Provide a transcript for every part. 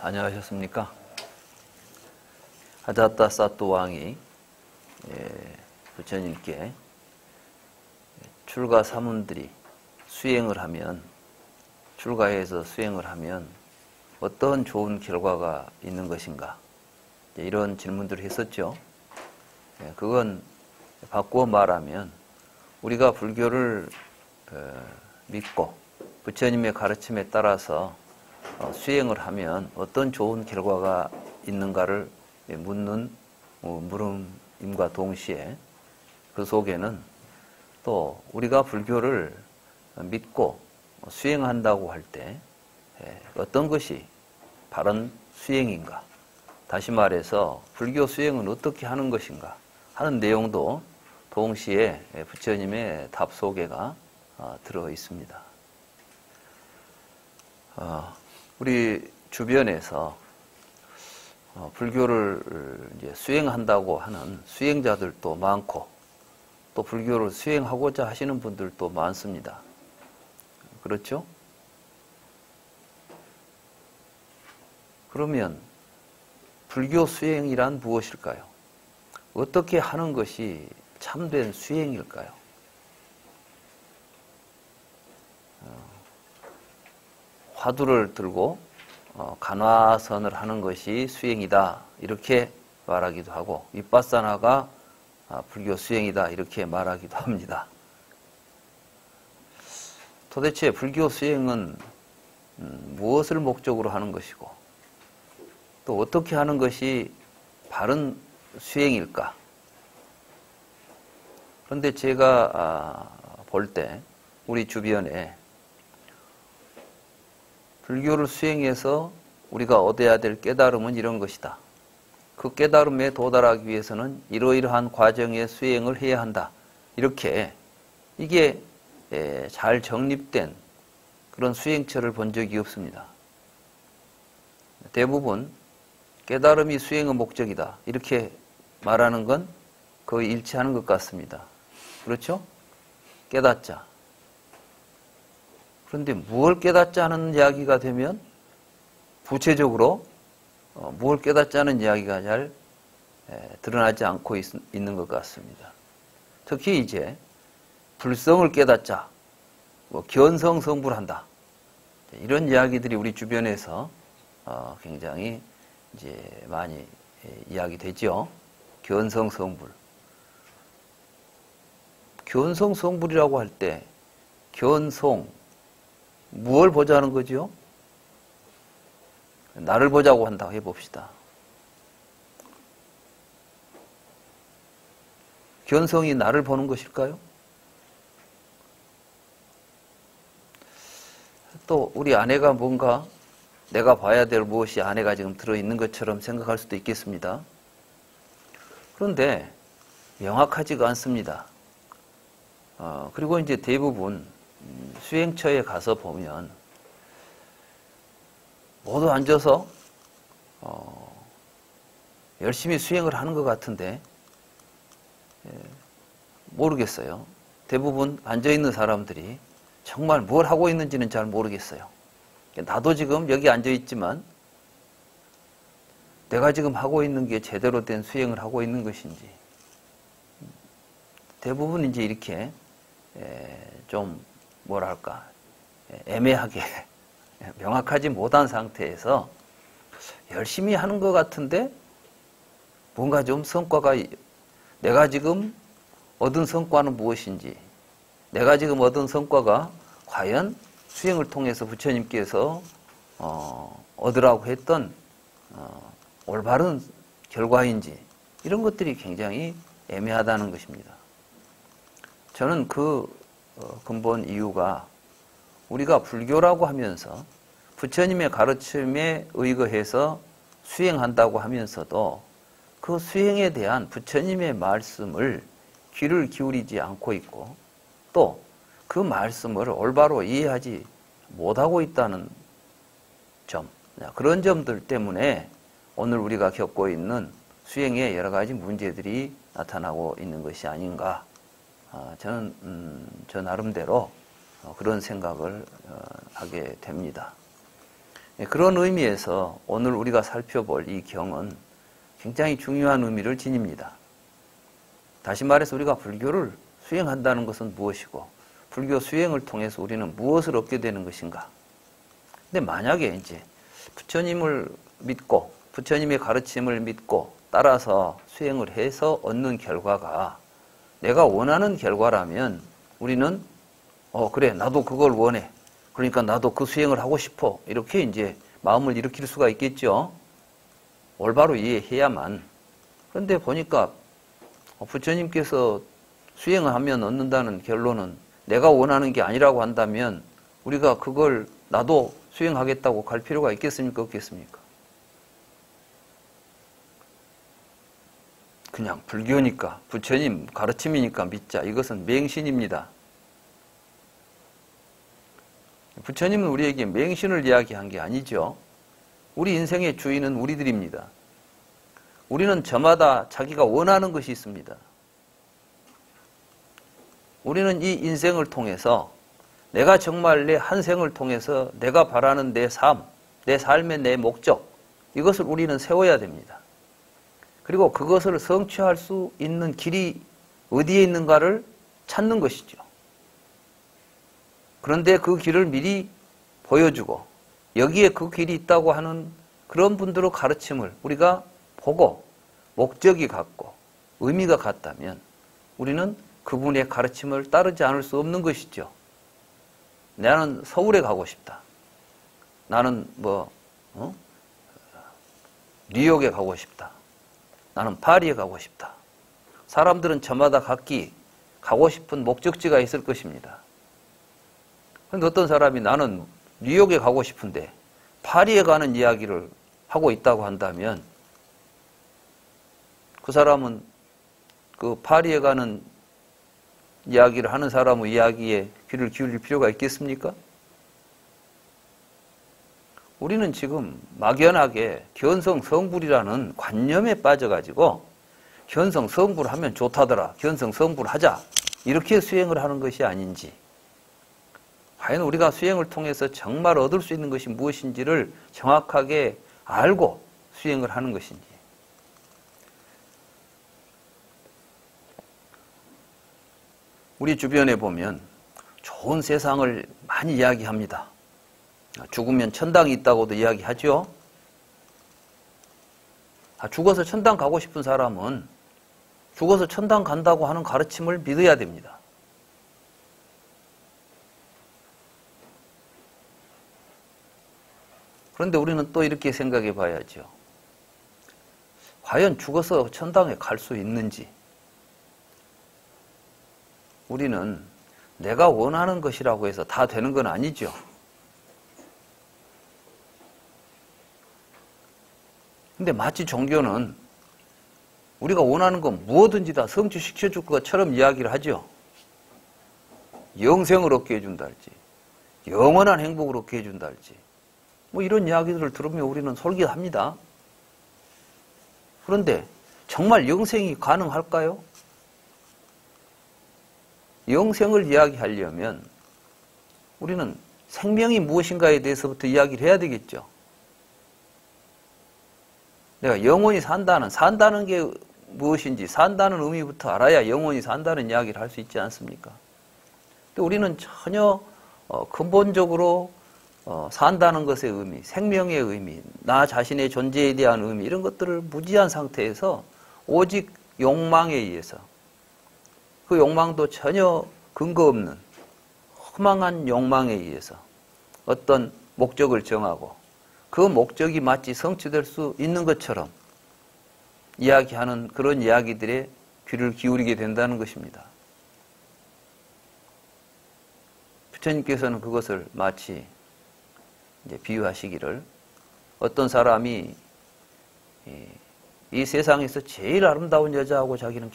안녕하셨습니까? 아자타 사또 왕이 부처님께 출가 사문들이 출가해서 수행을 하면 어떤 좋은 결과가 있는 것인가? 이런 질문들을 했었죠. 그건 바꾸어 말하면 우리가 불교를 믿고 부처님의 가르침에 따라서 수행을 하면 어떤 좋은 결과가 있는가를 묻는 물음임과 동시에 그 속에는 또 우리가 불교를 믿고 수행한다고 할 때 어떤 것이 바른 수행인가, 다시 말해서 불교 수행은 어떻게 하는 것인가 하는 내용도 동시에 부처님의 답 속에가 들어 있습니다. 우리 주변에서 불교를 이제 수행한다고 하는 수행자들도 많고 또 불교를 수행하고자 하시는 분들도 많습니다. 그렇죠? 그러면 불교 수행이란 무엇일까요? 어떻게 하는 것이 참된 수행일까요? 화두를 들고 간화선을 하는 것이 수행이다 이렇게 말하기도 하고 윗바사나가 불교 수행이다 이렇게 말하기도 합니다. 도대체 불교 수행은 무엇을 목적으로 하는 것이고 또 어떻게 하는 것이 바른 수행일까? 그런데 제가 볼 때 우리 주변에 불교를 수행해서 우리가 얻어야 될 깨달음은 이런 것이다. 그 깨달음에 도달하기 위해서는 이러이러한 과정의 수행을 해야 한다. 이렇게 이게 잘 정립된 그런 수행처를 본 적이 없습니다. 대부분 깨달음이 수행의 목적이다. 이렇게 말하는 건 거의 일치하는 것 같습니다. 그렇죠? 깨닫자. 그런데 무엇을 깨닫자는 이야기가 되면 구체적으로 무엇을 깨닫자는 이야기가 잘 드러나지 않고 있는 것 같습니다. 특히 이제 불성을 깨닫자, 견성성불한다. 이런 이야기들이 우리 주변에서 굉장히 이제 많이 이야기되죠. 견성성불. 견성성불이라고 할 때 견성 무엇을 보자는 거죠? 나를 보자고 한다고 해봅시다. 견성이 나를 보는 것일까요? 또 우리 아내가 뭔가 내가 봐야 될 무엇이 아내가 지금 들어있는 것처럼 생각할 수도 있겠습니다. 그런데 명확하지가 않습니다. 그리고 이제 대부분 수행처에 가서 보면 모두 앉아서 열심히 수행을 하는 것 같은데 모르겠어요. 대부분 앉아있는 사람들이 정말 뭘 하고 있는지는 잘 모르겠어요. 나도 지금 여기 앉아있지만 내가 지금 하고 있는 게 제대로 된 수행을 하고 있는 것인지 대부분 이제 이렇게 좀 뭐랄까 애매하게 명확하지 못한 상태에서 열심히 하는 것 같은데 뭔가 좀 성과가 내가 지금 얻은 성과는 무엇인지 내가 지금 얻은 성과가 과연 수행을 통해서 부처님께서 얻으라고 했던 올바른 결과인지 이런 것들이 굉장히 애매하다는 것입니다. 저는 그 근본 이유가 우리가 불교라고 하면서 부처님의 가르침에 의거해서 수행한다고 하면서도 그 수행에 대한 부처님의 말씀을 귀를 기울이지 않고 있고 또 그 말씀을 올바로 이해하지 못하고 있다는 점, 그런 점들 때문에 오늘 우리가 겪고 있는 수행에 여러 가지 문제들이 나타나고 있는 것이 아닌가. 저는 저 나름대로 그런 생각을 하게 됩니다. 그런 의미에서 오늘 우리가 살펴볼 이 경은 굉장히 중요한 의미를 지닙니다. 다시 말해서 우리가 불교를 수행한다는 것은 무엇이고 불교 수행을 통해서 우리는 무엇을 얻게 되는 것인가? 근데 만약에 이제 부처님을 믿고 부처님의 가르침을 믿고 따라서 수행을 해서 얻는 결과가 내가 원하는 결과라면 우리는 그래 나도 그걸 원해. 그러니까 나도 그 수행을 하고 싶어. 이렇게 이제 마음을 일으킬 수가 있겠죠. 올바로 이해해야만. 그런데 보니까 부처님께서 수행을 하면 얻는다는 결론은 내가 원하는 게 아니라고 한다면 우리가 그걸 나도 수행하겠다고 갈 필요가 있겠습니까? 없겠습니까? 그냥 불교니까 부처님 가르침이니까 믿자. 이것은 맹신입니다. 부처님은 우리에게 맹신을 이야기한 게 아니죠. 우리 인생의 주인은 우리들입니다. 우리는 저마다 자기가 원하는 것이 있습니다. 우리는 이 인생을 통해서 내가 정말 내 한 생을 통해서 내가 바라는 내 삶, 내 삶의 내 목적 이것을 우리는 세워야 됩니다. 그리고 그것을 성취할 수 있는 길이 어디에 있는가를 찾는 것이죠. 그런데 그 길을 미리 보여주고 여기에 그 길이 있다고 하는 그런 분들의 가르침을 우리가 보고 목적이 같고 의미가 같다면 우리는 그분의 가르침을 따르지 않을 수 없는 것이죠. 나는 서울에 가고 싶다. 나는 뉴욕에 가고 싶다. 나는 파리에 가고 싶다. 사람들은 저마다 각기 가고 싶은 목적지가 있을 것입니다. 그런데 어떤 사람이 나는 뉴욕에 가고 싶은데 파리에 가는 이야기를 하고 있다고 한다면 그 사람은 그 파리에 가는 이야기를 하는 사람의 이야기에 귀를 기울일 필요가 있겠습니까? 우리는 지금 막연하게 견성성불이라는 관념에 빠져가지고 견성성불 하면 좋다더라. 견성성불 하자. 이렇게 수행을 하는 것이 아닌지 과연 우리가 수행을 통해서 정말 얻을 수 있는 것이 무엇인지를 정확하게 알고 수행을 하는 것인지 우리 주변에 보면 좋은 세상을 많이 이야기합니다. 죽으면 천당이 있다고도 이야기하죠. 죽어서 천당 가고 싶은 사람은 죽어서 천당 간다고 하는 가르침을 믿어야 됩니다. 그런데 우리는 또 이렇게 생각해 봐야죠. 과연 죽어서 천당에 갈 수 있는지 우리는 내가 원하는 것이라고 해서 다 되는 건 아니죠. 근데 마치 종교는 우리가 원하는 건 무엇든지 다 성취시켜줄 것처럼 이야기를 하죠. 영생을 얻게 해준다 할지 영원한 행복을 얻게 해준다 할지 이런 이야기들을 들으면 우리는 솔깃합니다. 그런데 정말 영생이 가능할까요? 영생을 이야기하려면 우리는 생명이 무엇인가에 대해서부터 이야기를 해야 되겠죠. 내가 영원히 산다는 게 무엇인지 산다는 의미부터 알아야 영원히 산다는 이야기를 할 수 있지 않습니까? 근데 우리는 전혀 근본적으로 산다는 것의 의미, 생명의 의미, 나 자신의 존재에 대한 의미 이런 것들을 무지한 상태에서 오직 욕망에 의해서 그 욕망도 전혀 근거 없는 허망한 욕망에 의해서 어떤 목적을 정하고 그 목적이 마치 성취될 수 있는 것처럼 이야기하는 그런 이야기들에 귀를 기울이게 된다는 것입니다. 부처님께서는 그것을 마치 이제 비유하시기를 어떤 사람이 이 세상에서 제일 아름다운 여자하고 자기는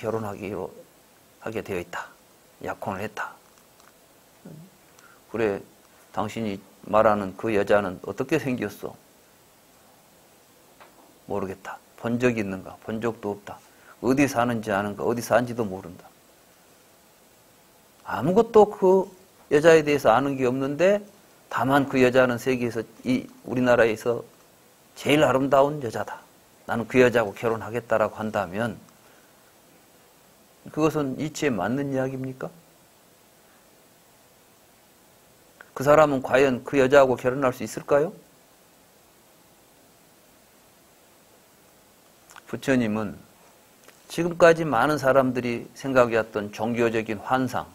하게 되어 있다. 약혼을 했다. 그래, 당신이 말하는 그 여자는 어떻게 생겼어? 모르겠다. 본 적이 있는가? 본 적도 없다. 어디 사는지 아는가? 어디 사는지도 모른다. 아무것도 그 여자에 대해서 아는 게 없는데 다만 그 여자는 세계에서 우리나라에서 제일 아름다운 여자다. 나는 그 여자하고 결혼하겠다라고 한다면 그것은 이치에 맞는 이야기입니까? 그 사람은 과연 그 여자하고 결혼할 수 있을까요? 부처님은 지금까지 많은 사람들이 생각해왔던 종교적인 환상,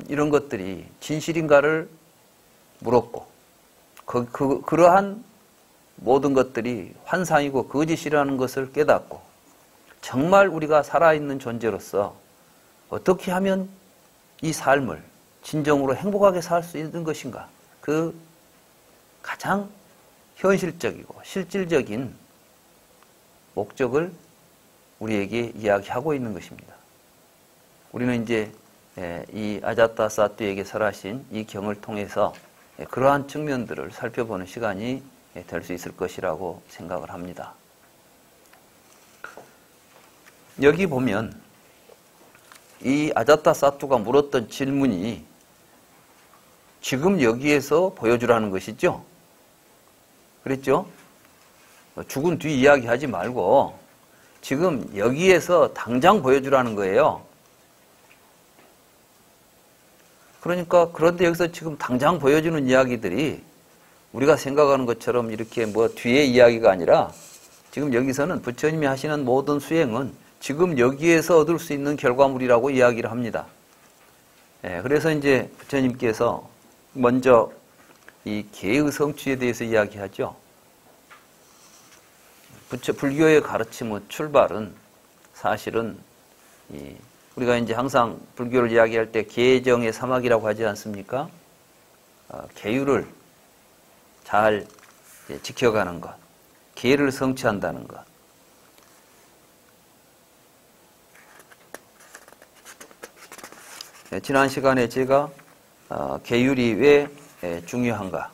이런 것들이 진실인가를 물었고, 그러한 모든 것들이 환상이고 거짓이라는 것을 깨닫고, 정말 우리가 살아있는 존재로서 어떻게 하면 이 삶을 진정으로 행복하게 살 수 있는 것인가, 그 가장 현실적이고 실질적인 목적을 우리에게 이야기하고 있는 것입니다. 우리는 이제 이 아자타 사투에게 설하신 이 경을 통해서 그러한 측면들을 살펴보는 시간이 될 수 있을 것이라고 생각을 합니다. 여기 보면 이 아자타 사투가 물었던 질문이 지금 여기에서 보여주라는 것이죠. 그랬죠? 죽은 뒤 이야기하지 말고 지금 여기에서 당장 보여주라는 거예요. 그러니까 그런데 여기서 지금 당장 보여주는 이야기들이 우리가 생각하는 것처럼 이렇게 뭐 뒤의 이야기가 아니라 지금 여기서는 부처님이 하시는 모든 수행은 지금 여기에서 얻을 수 있는 결과물이라고 이야기를 합니다. 그래서 이제 부처님께서 먼저 이 개의 성취에 대해서 이야기하죠. 불교의 가르침의 출발은 사실은 우리가 이제 항상 불교를 이야기할 때 계정의 사막이라고 하지 않습니까? 계율을 잘 지켜가는 것, 계를 성취한다는 것. 지난 시간에 제가 계율이 왜 중요한가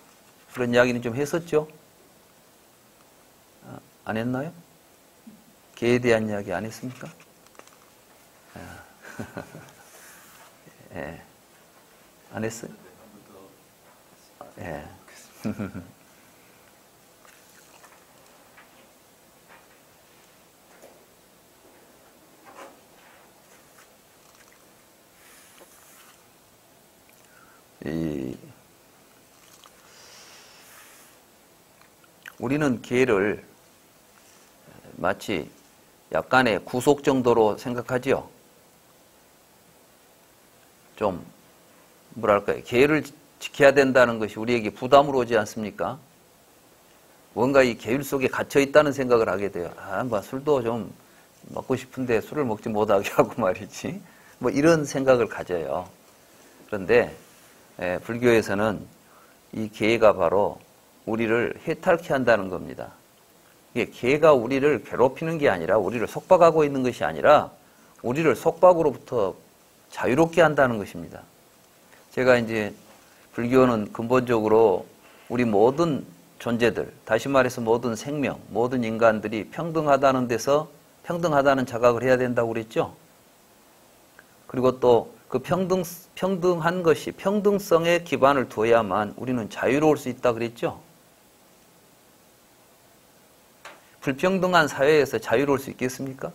그런 이야기는 좀 했었죠? 안 했나요? 계에 대한 이야기 안 했습니까? 예. 안 했어요? 예. 우리는 계를 마치 약간의 구속 정도로 생각하지요. 좀 뭐랄까요, 계율을 지켜야 된다는 것이 우리에게 부담으로 오지 않습니까? 뭔가 이 계율 속에 갇혀 있다는 생각을 하게 돼요. 뭐 술도 좀 먹고 싶은데 술을 먹지 못하게 하고 말이지. 뭐 이런 생각을 가져요. 그런데 불교에서는 이 계가 바로 우리를 해탈케 한다는 겁니다. 이게 계가 우리를 괴롭히는 게 아니라, 우리를 속박하고 있는 것이 아니라 우리를 속박으로부터 자유롭게 한다는 것입니다. 제가 이제 불교는 근본적으로 우리 모든 존재들, 다시 말해서 모든 생명, 모든 인간들이 평등하다는 데서 평등하다는 자각을 해야 된다고 그랬죠. 그리고 또 그 평등한 것이 평등성에 기반을 두어야만 우리는 자유로울 수 있다 그랬죠. 불평등한 사회에서 자유로울 수 있겠습니까?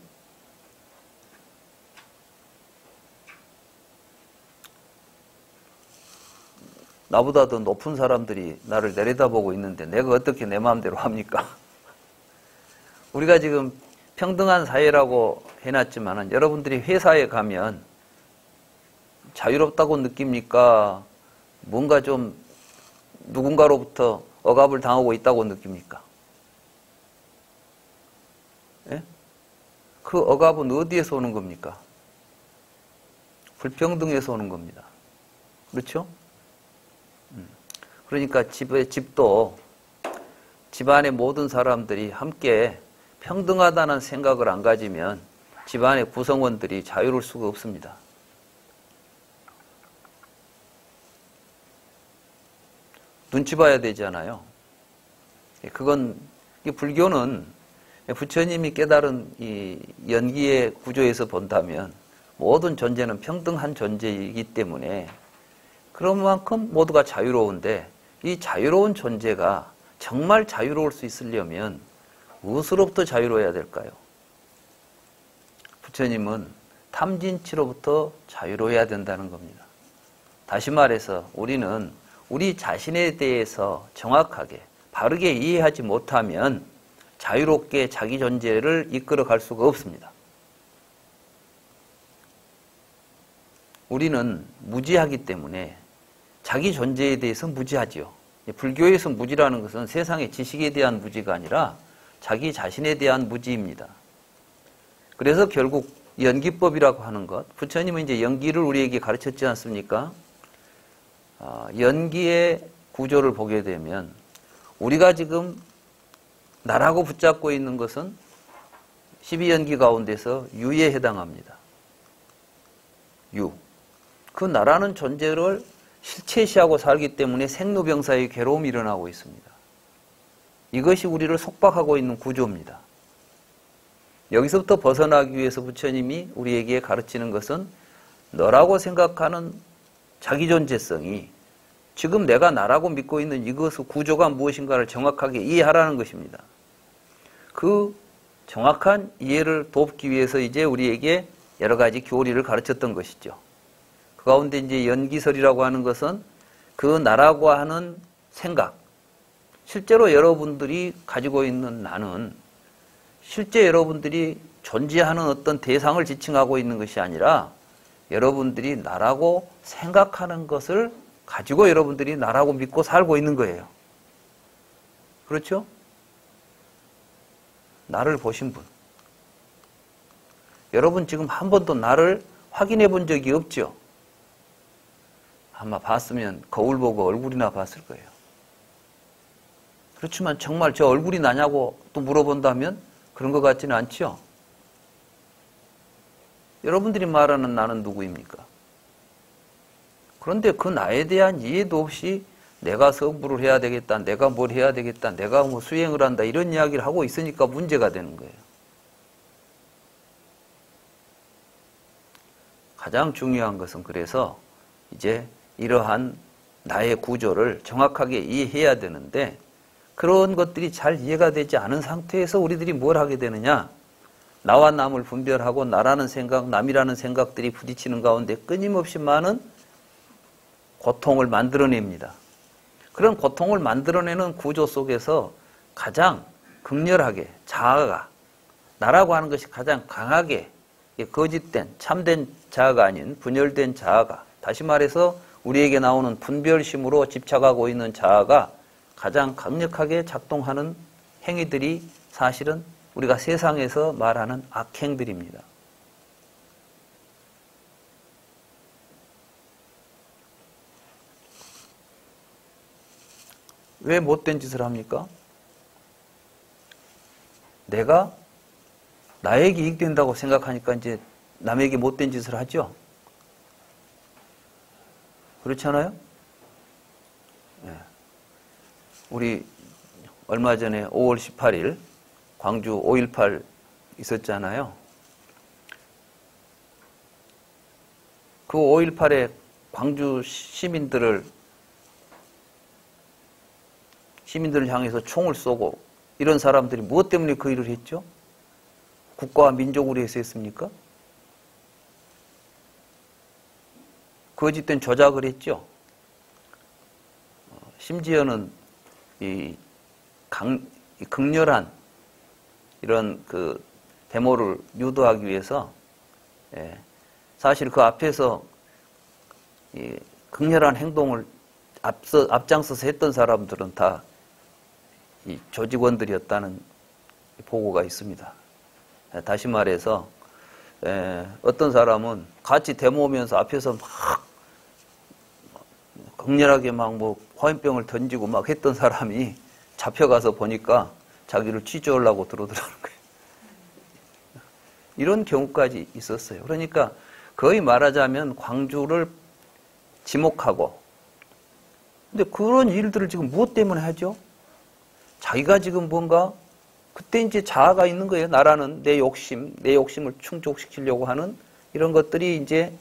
나보다 더 높은 사람들이 나를 내려다보고 있는데 내가 어떻게 내 마음대로 합니까? 우리가 지금 평등한 사회라고 해놨지만은 여러분들이 회사에 가면 자유롭다고 느낍니까? 뭔가 좀 누군가로부터 억압을 당하고 있다고 느낍니까? 예? 그 억압은 어디에서 오는 겁니까? 불평등에서 오는 겁니다. 그렇죠? 그러니까 집도 집안의 모든 사람들이 함께 평등하다는 생각을 안 가지면 집안의 구성원들이 자유로울 수가 없습니다. 눈치 봐야 되잖아요. 그건 불교는 부처님이 깨달은 이 연기의 구조에서 본다면 모든 존재는 평등한 존재이기 때문에 그런 만큼 모두가 자유로운데 이 자유로운 존재가 정말 자유로울 수 있으려면 무엇으로부터 자유로워야 될까요? 부처님은 탐진치로부터 자유로워야 된다는 겁니다. 다시 말해서 우리는 우리 자신에 대해서 정확하게 바르게 이해하지 못하면 자유롭게 자기 존재를 이끌어 갈 수가 없습니다. 우리는 무지하기 때문에 자기 존재에 대해서 무지하지요. 불교에서 무지라는 것은 세상의 지식에 대한 무지가 아니라 자기 자신에 대한 무지입니다. 그래서 결국 연기법이라고 하는 것, 부처님은 이제 연기를 우리에게 가르쳤지 않습니까? 연기의 구조를 보게 되면 우리가 지금 나라고 붙잡고 있는 것은 12연기 가운데서 유에 해당합니다. 유. 그 나라는 존재를 실체시하고 살기 때문에 생로병사의 괴로움이 일어나고 있습니다. 이것이 우리를 속박하고 있는 구조입니다. 여기서부터 벗어나기 위해서 부처님이 우리에게 가르치는 것은 너라고 생각하는 자기 존재성이 지금 내가 나라고 믿고 있는 이것의 구조가 무엇인가를 정확하게 이해하라는 것입니다. 그 정확한 이해를 돕기 위해서 이제 우리에게 여러 가지 교리를 가르쳤던 것이죠. 그 가운데 이제 연기설이라고 하는 것은 그 나라고 하는 생각, 실제로 여러분들이 가지고 있는 나는 실제 여러분들이 존재하는 어떤 대상을 지칭하고 있는 것이 아니라 여러분들이 나라고 생각하는 것을 가지고 여러분들이 나라고 믿고 살고 있는 거예요. 그렇죠? 나를 보신 분. 여러분 지금 한 번도 나를 확인해 본 적이 없죠? 아마 봤으면 거울 보고 얼굴이나 봤을 거예요. 그렇지만 정말 저 얼굴이 나냐고 또 물어본다면 그런 것 같지는 않죠? 여러분들이 말하는 나는 누구입니까? 그런데 그 나에 대한 이해도 없이 내가 성불을 해야 되겠다, 내가 뭘 해야 되겠다, 내가 뭐 수행을 한다 이런 이야기를 하고 있으니까 문제가 되는 거예요. 가장 중요한 것은 그래서 이제 이러한 나의 구조를 정확하게 이해해야 되는데 그런 것들이 잘 이해가 되지 않은 상태에서 우리들이 뭘 하게 되느냐? 나와 남을 분별하고 나라는 생각, 남이라는 생각들이 부딪히는 가운데 끊임없이 많은 고통을 만들어냅니다. 그런 고통을 만들어내는 구조 속에서 가장 극렬하게 자아가, 나라고 하는 것이 가장 강하게 거짓된, 참된 자아가 아닌 분열된 자아가, 다시 말해서 우리에게 나오는 분별심으로 집착하고 있는 자아가 가장 강력하게 작동하는 행위들이 사실은 우리가 세상에서 말하는 악행들입니다. 왜 못된 짓을 합니까? 내가 나에게 이익된다고 생각하니까 이제 남에게 못된 짓을 하죠? 그렇지 않아요? 네. 우리 얼마 전에 5월 18일 광주 5.18 있었잖아요. 그 5.18에 광주 시민들을 향해서 총을 쏘고 이런 사람들이 무엇 때문에 그 일을 했죠? 국가와 민족을 위해서 했습니까? 거짓된 조작을 했죠. 심지어는 이 극렬한 이런 그 데모를 유도하기 위해서 사실 그 앞에서 이 극렬한 행동을 앞장서서 했던 사람들은 다 이 조직원들이었다는 보고가 있습니다. 다시 말해서 어떤 사람은 같이 데모하면서 앞에서 막 극렬하게 막 뭐 화염병을 던지고 막 했던 사람이 잡혀가서 보니까 자기를 취조하려고 들어오더라는 거예요. 이런 경우까지 있었어요. 그러니까 거의 말하자면 광주를 지목하고, 근데 그런 일들을 지금 무엇 때문에 하죠? 자기가 지금 뭔가 그때 이제 자아가 있는 거예요. 나라는 내 욕심을 충족시키려고 하는 이런 것들이 이제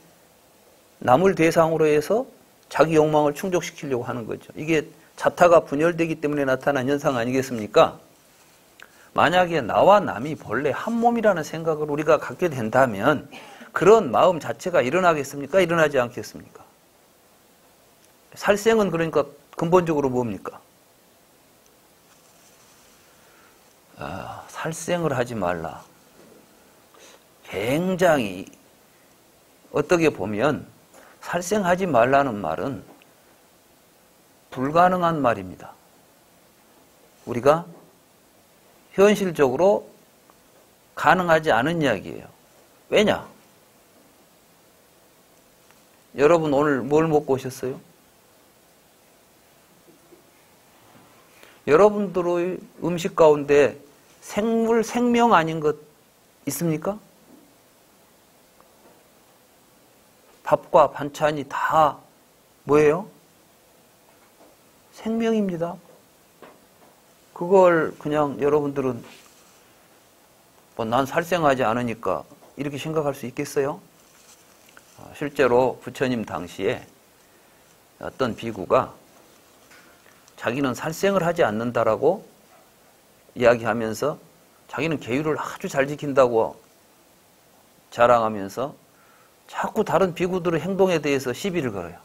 남을 대상으로 해서 자기 욕망을 충족시키려고 하는 거죠. 이게 자타가 분열되기 때문에 나타난 현상 아니겠습니까? 만약에 나와 남이 본래 한 몸이라는 생각을 우리가 갖게 된다면 그런 마음 자체가 일어나겠습니까? 일어나지 않겠습니까? 살생은 그러니까 근본적으로 뭡니까? 살생을 하지 말라. 굉장히 어떻게 보면 살생하지 말라는 말은 불가능한 말입니다. 우리가 현실적으로 가능하지 않은 이야기예요. 왜냐? 여러분 오늘 뭘 먹고 오셨어요? 여러분들의 음식 가운데 생물, 생명 아닌 것 있습니까? 밥과 반찬이 다 뭐예요? 생명입니다. 그걸 그냥 여러분들은 난 살생하지 않으니까 이렇게 생각할 수 있겠어요? 실제로 부처님 당시에 어떤 비구가 자기는 살생을 하지 않는다라고 이야기하면서 자기는 계율을 아주 잘 지킨다고 자랑하면서 자꾸 다른 비구들의 행동에 대해서 시비를 걸어요.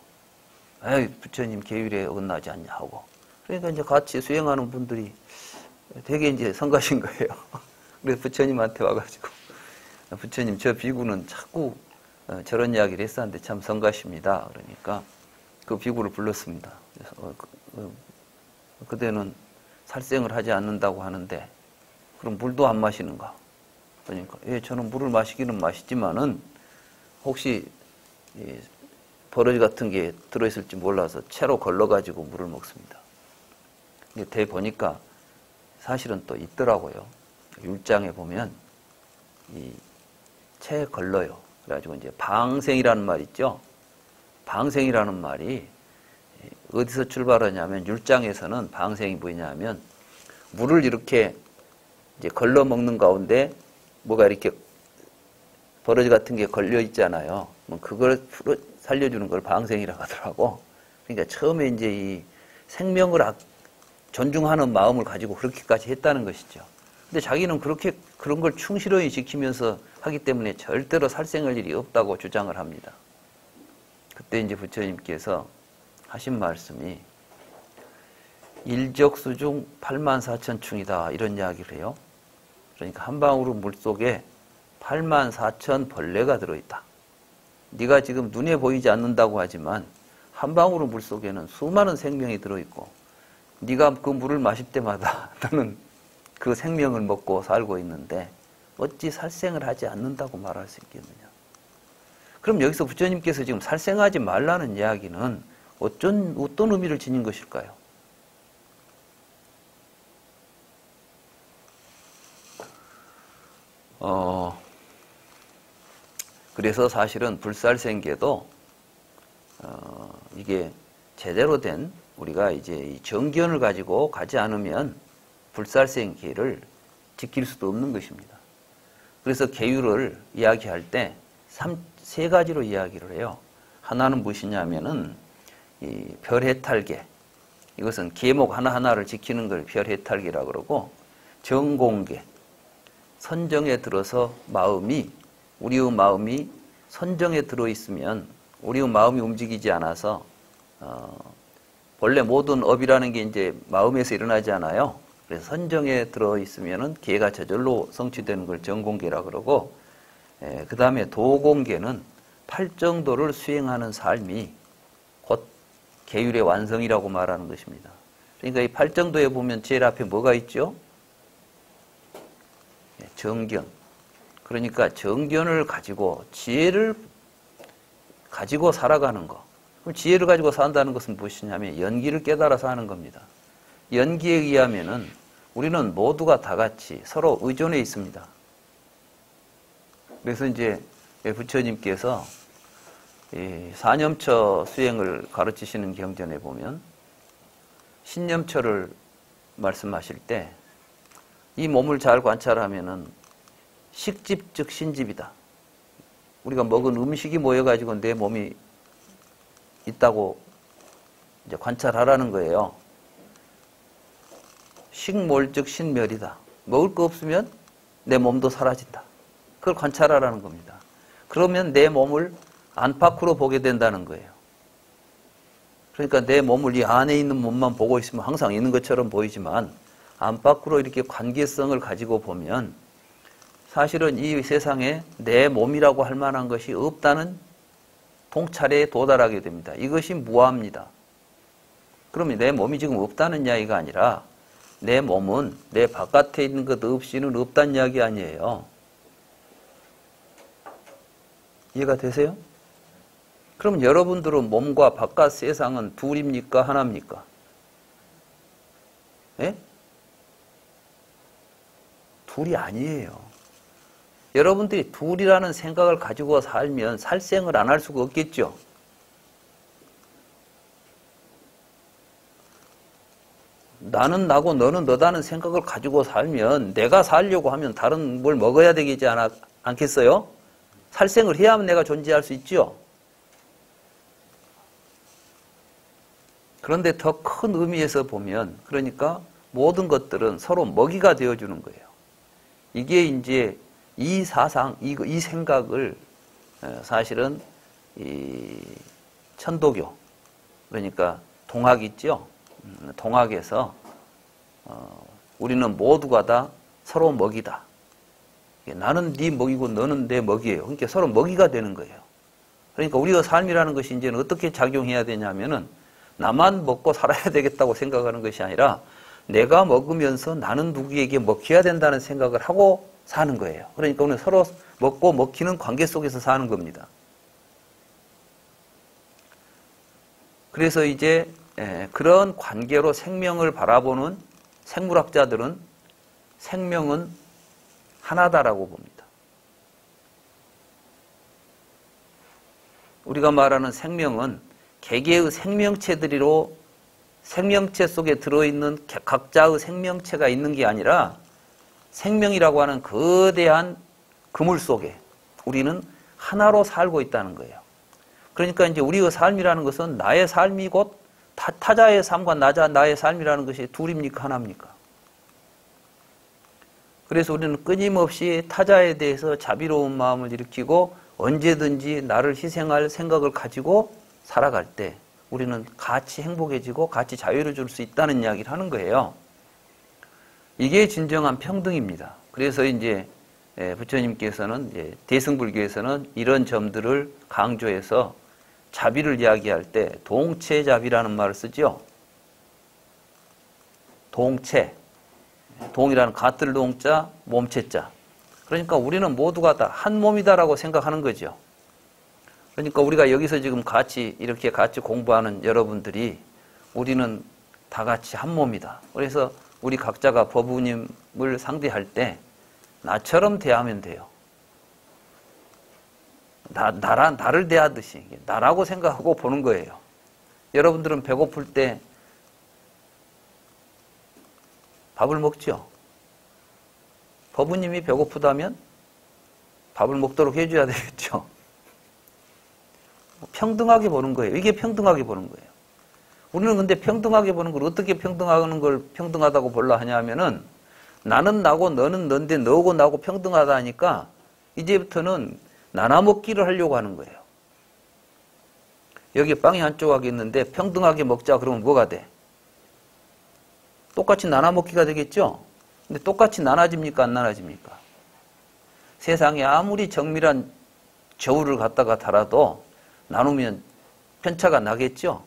에이, 부처님 계율에 어긋나지 않냐 하고. 그러니까 이제 같이 수행하는 분들이 되게 이제 성가신 거예요. 그래서 부처님한테 와가지고, 부처님, 저 비구는 자꾸 저런 이야기를 했었는데 참 성가십니다. 그러니까 그 비구를 불렀습니다. 그래서 그대는 살생을 하지 않는다고 하는데, 그럼 물도 안 마시는가? 그러니까, 예, 저는 물을 마시기는 마시지만은, 혹시 버러지 같은 게 들어있을지 몰라서 채로 걸러가지고 물을 먹습니다. 근데 대 보니까 사실은 또 있더라고요. 율장에 보면 이 채 걸러요. 그래가지고 이제 방생이라는 말 있죠. 방생이라는 말이 어디서 출발하냐면 율장에서는 방생이 뭐냐면 물을 이렇게 이제 걸러 먹는 가운데 뭐가 이렇게 버러지 같은 게 걸려 있잖아요. 그걸 살려주는 걸 방생이라고 하더라고. 그러니까 처음에 이제 이 생명을 존중하는 마음을 가지고 그렇게까지 했다는 것이죠. 근데 자기는 그런 걸 충실히 지키면서 하기 때문에 절대로 살생할 일이 없다고 주장을 합니다. 그때 이제 부처님께서 하신 말씀이 일적수중 84,000충이다 이런 이야기를 해요. 그러니까 한 방울의 물 속에 84,000 벌레가 들어있다. 네가 지금 눈에 보이지 않는다고 하지만 한 방울의 물 속에는 수많은 생명이 들어있고 네가 그 물을 마실 때마다 너는 그 생명을 먹고 살고 있는데 어찌 살생을 하지 않는다고 말할 수 있겠느냐. 그럼 여기서 부처님께서 지금 살생하지 말라는 이야기는 어떤 의미를 지닌 것일까요? 그래서 사실은 불살생계도 이게 제대로 된 우리가 이제 이 정견을 가지고 가지 않으면 불살생계를 지킬 수도 없는 것입니다. 그래서 계율을 이야기할 때 세 가지로 이야기를 해요. 하나는 무엇이냐면은 이 별해탈계. 이것은 계목 하나하나를 지키는 걸 별해탈계라고 그러고, 정공계. 선정에 들어서 우리의 마음이 선정에 들어있으면 우리의 마음이 움직이지 않아서 본래 모든 업이라는 게 이제 마음에서 일어나지 않아요. 그래서 선정에 들어있으면은 계가 저절로 성취되는 걸 정공계라고 그러고, 그 다음에 도공계는 팔정도를 수행하는 삶이 곧 계율의 완성이라고 말하는 것입니다. 그러니까 이 팔정도에 보면 제일 앞에 뭐가 있죠? 정견. 그러니까 정견을 가지고 지혜를 가지고 살아가는 거. 그럼 지혜를 가지고 산다는 것은 무엇이냐면 연기를 깨달아서 하는 겁니다. 연기에 의하면은 우리는 모두가 다 같이 서로 의존해 있습니다. 그래서 이제 부처님께서 사념처 수행을 가르치시는 경전에 보면 신념처를 말씀하실 때 이 몸을 잘 관찰하면은 식집 즉 신집이다. 우리가 먹은 음식이 모여가지고 내 몸이 있다고 이제 관찰하라는 거예요. 식몰즉 신멸이다. 먹을 거 없으면 내 몸도 사라진다. 그걸 관찰하라는 겁니다. 그러면 내 몸을 안팎으로 보게 된다는 거예요. 그러니까 내 몸을 이 안에 있는 몸만 보고 있으면 항상 있는 것처럼 보이지만 안팎으로 이렇게 관계성을 가지고 보면 사실은 이 세상에 내 몸이라고 할 만한 것이 없다는 통찰에 도달하게 됩니다. 이것이 무아입니다. 그러면 내 몸이 지금 없다는 이야기가 아니라 내 몸은 내 바깥에 있는 것 없이는 없다는 이야기 아니에요. 이해가 되세요? 그럼 여러분들은 몸과 바깥 세상은 둘입니까? 하나입니까? 예? 둘이 아니에요. 여러분들이 둘이라는 생각을 가지고 살면 살생을 안 할 수가 없겠죠. 나는 나고 너는 너다는 생각을 가지고 살면 내가 살려고 하면 다른 뭘 먹어야 되지 않겠어요? 살생을 해야만 내가 존재할 수 있죠. 그런데 더 큰 의미에서 보면 그러니까 모든 것들은 서로 먹이가 되어주는 거예요. 이게 이제 이 사상, 이 생각을 사실은 이 천도교, 그러니까 동학 있죠. 동학에서 우리는 모두가 다 서로 먹이다. 나는 네 먹이고 너는 내 먹이에요. 그러니까 서로 먹이가 되는 거예요. 그러니까 우리가 삶이라는 것이 이제는 어떻게 작용해야 되냐면은 나만 먹고 살아야 되겠다고 생각하는 것이 아니라 내가 먹으면서 나는 누구에게 먹혀야 된다는 생각을 하고 사는 거예요. 그러니까 우리는 서로 먹고 먹히는 관계 속에서 사는 겁니다. 그래서 이제 그런 관계로 생명을 바라보는 생물학자들은 생명은 하나다라고 봅니다. 우리가 말하는 생명은 개개의 생명체들로 생명체 속에 들어있는 각자의 생명체가 있는 게 아니라 생명이라고 하는 거대한 그물 속에 우리는 하나로 살고 있다는 거예요. 그러니까 이제 우리의 삶이라는 것은 나의 삶이 곧 타자의 삶과 나의 삶이라는 것이 둘입니까? 하나입니까? 그래서 우리는 끊임없이 타자에 대해서 자비로운 마음을 일으키고 언제든지 나를 희생할 생각을 가지고 살아갈 때 우리는 같이 행복해지고 같이 자유를 줄 수 있다는 이야기를 하는 거예요. 이게 진정한 평등입니다. 그래서 이제 부처님께서는 이제 대승불교에서는 이런 점들을 강조해서 자비를 이야기할 때 동체자비라는 말을 쓰죠. 동체. 동이라는 같을 동자, 몸체자. 그러니까 우리는 모두가 다 한 몸이다라고 생각하는 거죠. 그러니까 우리가 여기서 지금 이렇게 같이 공부하는 여러분들이 우리는 다 같이 한 몸이다. 그래서 우리 각자가 법부님을 상대할 때 나처럼 대하면 돼요. 나를 대하듯이 나라고 생각하고 보는 거예요. 여러분들은 배고플 때 밥을 먹죠. 법부님이 배고프다면 밥을 먹도록 해줘야 되겠죠. 평등하게 보는 거예요. 이게 평등하게 보는 거예요. 우리는 근데 평등하게 보는 걸 어떻게 평등하는 걸 평등하다고 보려 하냐면은 나는 나고 너는 넌데 너고 나고 평등하다 하니까 이제부터는 나눠먹기를 하려고 하는 거예요. 여기 빵이 한 조각 있는데 평등하게 먹자 그러면 뭐가 돼? 똑같이 나눠먹기가 되겠죠? 근데 똑같이 나눠집니까? 안 나눠집니까? 세상에 아무리 정밀한 저울을 갖다가 달아도 나누면 편차가 나겠죠?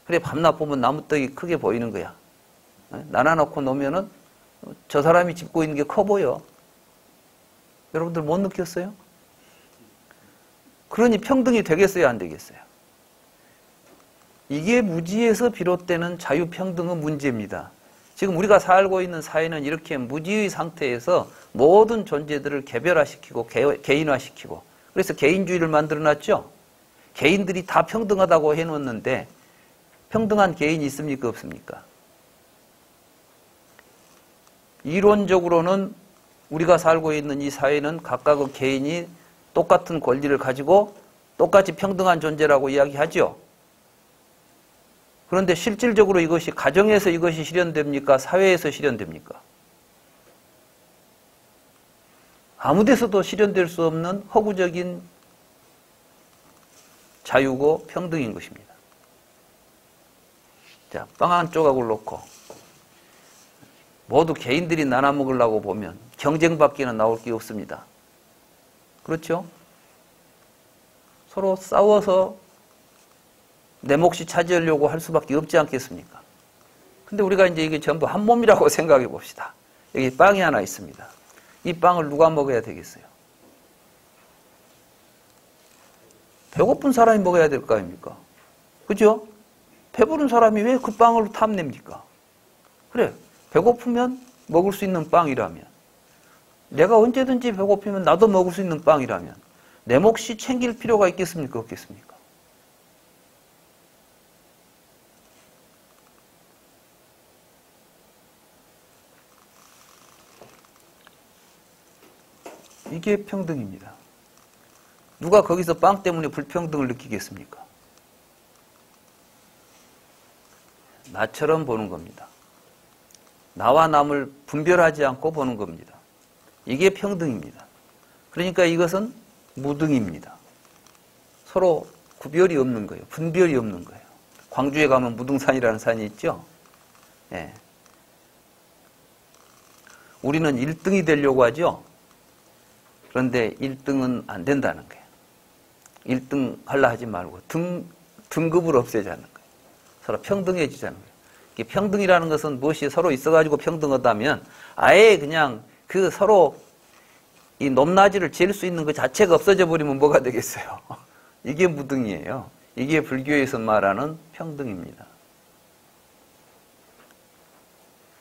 그래 밤낮 보면 나무떡이 크게 보이는 거야. 나눠놓고 놓으면은 저 사람이 짚고 있는 게 커 보여. 여러분들 못 느꼈어요? 그러니 평등이 되겠어요? 안 되겠어요? 이게 무지에서 비롯되는 자유평등의 문제입니다. 지금 우리가 살고 있는 사회는 이렇게 무지의 상태에서 모든 존재들을 개별화시키고 개인화시키고 그래서 개인주의를 만들어놨죠. 개인들이 다 평등하다고 해놓는데 평등한 개인이 있습니까? 없습니까? 이론적으로는 우리가 살고 있는 이 사회는 각각의 개인이 똑같은 권리를 가지고 똑같이 평등한 존재라고 이야기하죠. 그런데 실질적으로 이것이 가정에서 이것이 실현됩니까? 사회에서 실현됩니까? 아무 데서도 실현될 수 없는 허구적인 자유고 평등인 것입니다. 자, 빵 한 조각을 놓고 모두 개인들이 나눠 먹으려고 보면 경쟁밖에는 나올 게 없습니다. 그렇죠? 서로 싸워서 내 몫이 차지하려고 할 수밖에 없지 않겠습니까? 근데 우리가 이제 이게 전부 한 몸이라고 생각해 봅시다. 여기 빵이 하나 있습니다. 이 빵을 누가 먹어야 되겠어요? 배고픈 사람이 먹어야 될 거 아닙니까? 그죠? 배부른 사람이 왜 그 빵을 탐냅니까? 그래, 배고프면 먹을 수 있는 빵이라면, 내가 언제든지 배고프면 나도 먹을 수 있는 빵이라면 내 몫이 챙길 필요가 있겠습니까? 없겠습니까? 이게 평등입니다. 누가 거기서 빵 때문에 불평등을 느끼겠습니까? 나처럼 보는 겁니다. 나와 남을 분별하지 않고 보는 겁니다. 이게 평등입니다. 그러니까 이것은 무등입니다. 서로 구별이 없는 거예요. 분별이 없는 거예요. 광주에 가면 무등산이라는 산이 있죠? 예. 우리는 1등이 되려고 하죠? 그런데 1등은 안 된다는 거예요. 1등 하려 하지 말고 등급을 없애자는 거예요. 서로 평등해지자는 거예요. 이게 평등이라는 것은 무엇이 서로 있어가지고 평등하다면 아예 그냥 그 서로 이 높낮이를 잴 수 있는 그 자체가 없어져 버리면 뭐가 되겠어요? 이게 무등이에요. 이게 불교에서 말하는 평등입니다.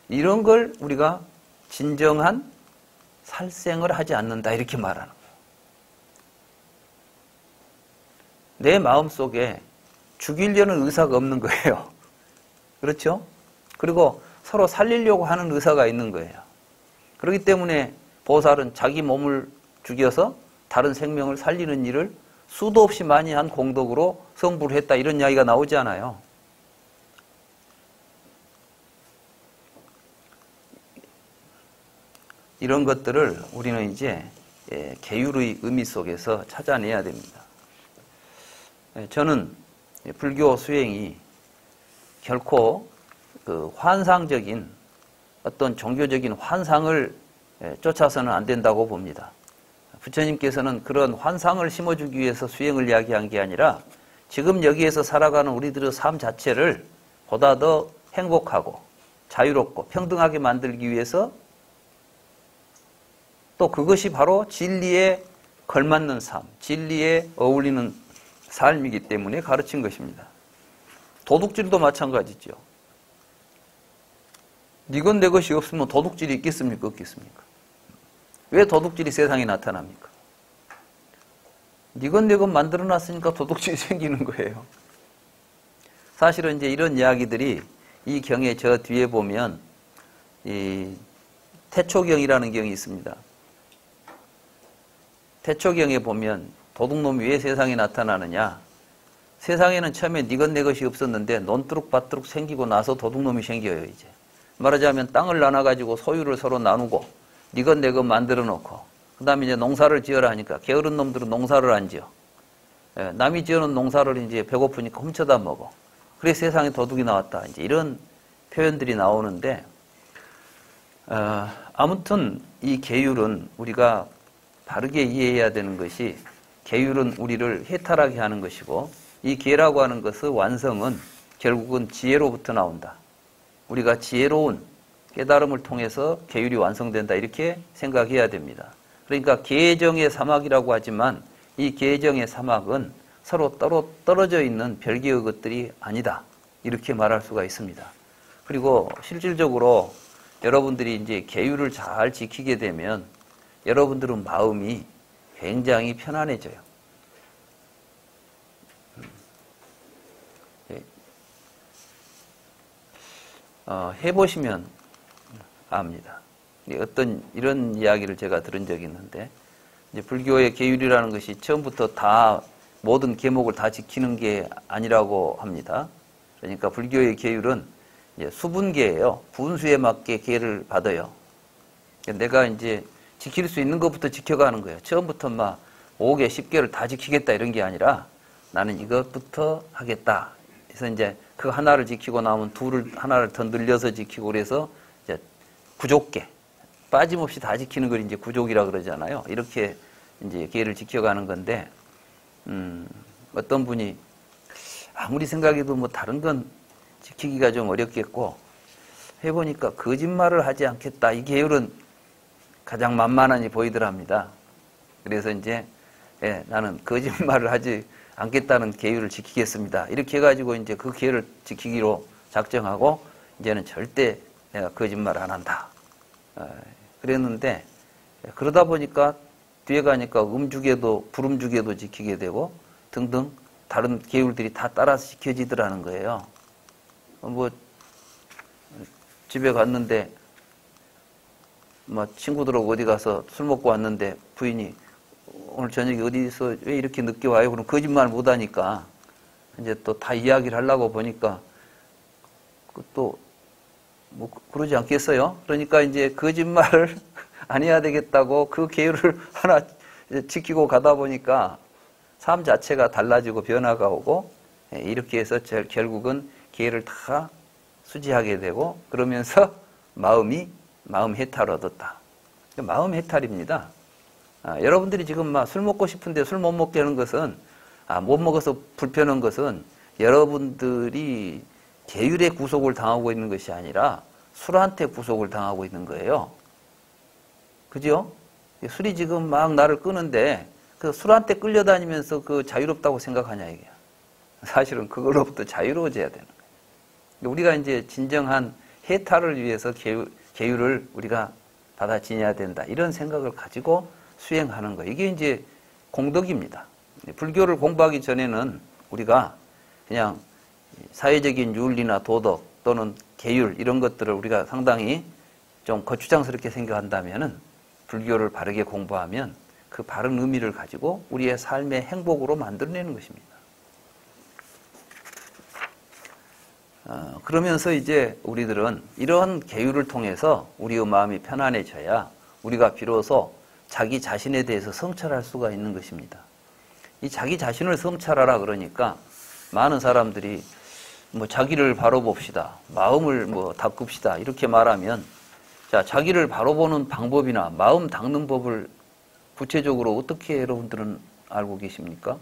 이런 걸 우리가 진정한 살생을 하지 않는다 이렇게 말하는 거예요. 내 마음속에 죽이려는 의사가 없는 거예요. 그렇죠? 그리고 서로 살리려고 하는 의사가 있는 거예요. 그렇기 때문에 보살은 자기 몸을 죽여서 다른 생명을 살리는 일을 수도 없이 많이 한 공덕으로 성불을 했다 이런 이야기가 나오지 않아요. 이런 것들을 우리는 이제 계율의 의미 속에서 찾아내야 됩니다. 저는 불교 수행이 결코 그 환상적인 어떤 종교적인 환상을 쫓아서는 안 된다고 봅니다. 부처님께서는 그런 환상을 심어주기 위해서 수행을 이야기한 게 아니라 지금 여기에서 살아가는 우리들의 삶 자체를 보다 더 행복하고 자유롭고 평등하게 만들기 위해서 또 그것이 바로 진리에 걸맞는 삶, 진리에 어울리는 삶이기 때문에 가르친 것입니다. 도둑질도 마찬가지죠. 니건 내 것이 없으면 도둑질이 있겠습니까? 없겠습니까? 왜 도둑질이 세상에 나타납니까? 니건 내 것 만들어놨으니까 도둑질이 생기는 거예요. 사실은 이제 이런 이야기들이 이 경의 저 뒤에 보면 이 태초경이라는 경이 있습니다. 태초경에 보면 도둑놈이 왜 세상에 나타나느냐? 세상에는 처음에 니건 내 것이 없었는데 논두룩밭두룩 생기고 나서 도둑놈이 생겨요. 이제 말하자면 땅을 나눠가지고 소유를 서로 나누고 니건 내 것 만들어 놓고 그 다음에 이제 농사를 지어라 하니까 게으른 놈들은 농사를 안 지어. 남이 지어놓은 농사를 이제 배고프니까 훔쳐다 먹어. 그래 세상에 도둑이 나왔다. 이제 이런 표현들이 나오는데 아무튼 이 계율은 우리가 바르게 이해해야 되는 것이 계율은 우리를 해탈하게 하는 것이고 이 계라고 하는 것의 완성은 결국은 지혜로부터 나온다. 우리가 지혜로운 깨달음을 통해서 계율이 완성된다 이렇게 생각해야 됩니다. 그러니까 계정의 사막이라고 하지만 이 계정의 사막은 서로 떨어져 있는 별개의 것들이 아니다 이렇게 말할 수가 있습니다. 그리고 실질적으로 여러분들이 이제 계율을 잘 지키게 되면 여러분들은 마음이 굉장히 편안해져요. 해보시면 압니다. 어떤 이런 이야기를 제가 들은 적이 있는데 이제 불교의 계율이라는 것이 처음부터 다 모든 계목을 다 지키는 게 아니라고 합니다. 그러니까 불교의 계율은 이제 수분계예요. 분수에 맞게 계를 받아요. 내가 이제 지킬 수 있는 것부터 지켜가는 거예요. 처음부터 막 5개, 10개를 다 지키겠다 이런 게 아니라 나는 이것부터 하겠다. 그래서 이제 그 하나를 지키고 나면 하나를 더 늘려서 지키고 그래서 이제 구족계. 빠짐없이 다 지키는 걸 이제 구족이라 그러잖아요. 이렇게 이제 계를 지켜가는 건데, 어떤 분이 아무리 생각해도 뭐 다른 건 지키기가 좀 어렵겠고, 해보니까 거짓말을 하지 않겠다. 이 계율은 가장 만만하니 보이더랍니다. 그래서 이제, 나는 거짓말을 하지 않겠다는 계율을 지키겠습니다. 이렇게 해가지고 이제 그 계율을 지키기로 작정하고, 이제는 절대 내가 거짓말 안 한다. 그랬는데, 그러다 보니까 뒤에 가니까 음주계도, 불음주계도 지키게 되고, 등등 다른 계율들이 다 따라서 지켜지더라는 거예요. 뭐, 집에 갔는데, 뭐, 친구들하고 어디 가서 술 먹고 왔는데, 부인이 오늘 저녁에 어디서 왜 이렇게 늦게 와요? 그럼 거짓말 못 하니까, 이제 또 다 이야기를 하려고 보니까, 또, 뭐, 그러지 않겠어요? 그러니까 이제 거짓말을 안 해야 되겠다고 그 계율을 하나 지키고 가다 보니까 삶 자체가 달라지고 변화가 오고, 이렇게 해서 결국은 계율을 다 수지하게 되고, 그러면서 마음 해탈을 얻었다. 마음 해탈입니다. 여러분들이 지금 막 술 먹고 싶은데 술 못 먹게 하는 것은, 못 먹어서 불편한 것은 여러분들이 계율의 구속을 당하고 있는 것이 아니라 술한테 구속을 당하고 있는 거예요. 그죠? 술이 지금 막 나를 끄는데 그 술한테 끌려다니면서 그 자유롭다고 생각하냐 이게. 사실은 그걸로부터 자유로워져야 되는 거예요. 우리가 이제 진정한 해탈을 위해서 계율을 우리가 받아 지녀야 된다. 이런 생각을 가지고 수행하는 거. 이게 이제 공덕입니다. 불교를 공부하기 전에는 우리가 그냥 사회적인 윤리나 도덕 또는 계율 이런 것들을 우리가 상당히 좀 거추장스럽게 생각한다면은 불교를 바르게 공부하면 그 바른 의미를 가지고 우리의 삶의 행복으로 만들어내는 것입니다. 그러면서 이제 우리들은 이런 계율을 통해서 우리의 마음이 편안해져야 우리가 비로소 자기 자신에 대해서 성찰할 수가 있는 것입니다. 이 자기 자신을 성찰하라 그러니까 많은 사람들이 뭐 자기를 바로 봅시다. 마음을 뭐 닦읍시다. 이렇게 말하면 자, 자기를 바로 보는 방법이나 마음 닦는 법을 구체적으로 어떻게 여러분들은 알고 계십니까?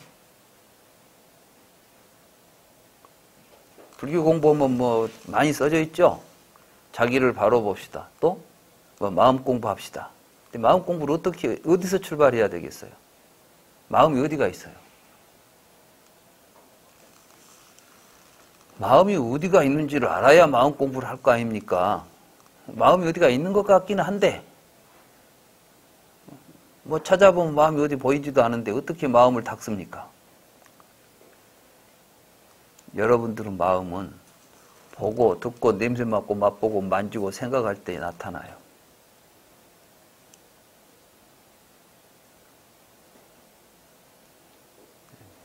불교 공부하면 뭐 많이 써져 있죠? 자기를 바로 봅시다. 또 뭐 마음 공부합시다. 근데 마음 공부를 어디서 출발해야 되겠어요? 마음이 어디가 있어요? 마음이 어디가 있는지를 알아야 마음 공부를 할 거 아닙니까? 마음이 어디가 있는 것 같기는 한데 뭐 찾아보면 마음이 어디 보이지도 않은데 어떻게 마음을 닦습니까? 여러분들은 마음은 보고 듣고 냄새 맡고 맛보고 만지고 생각할 때 나타나요.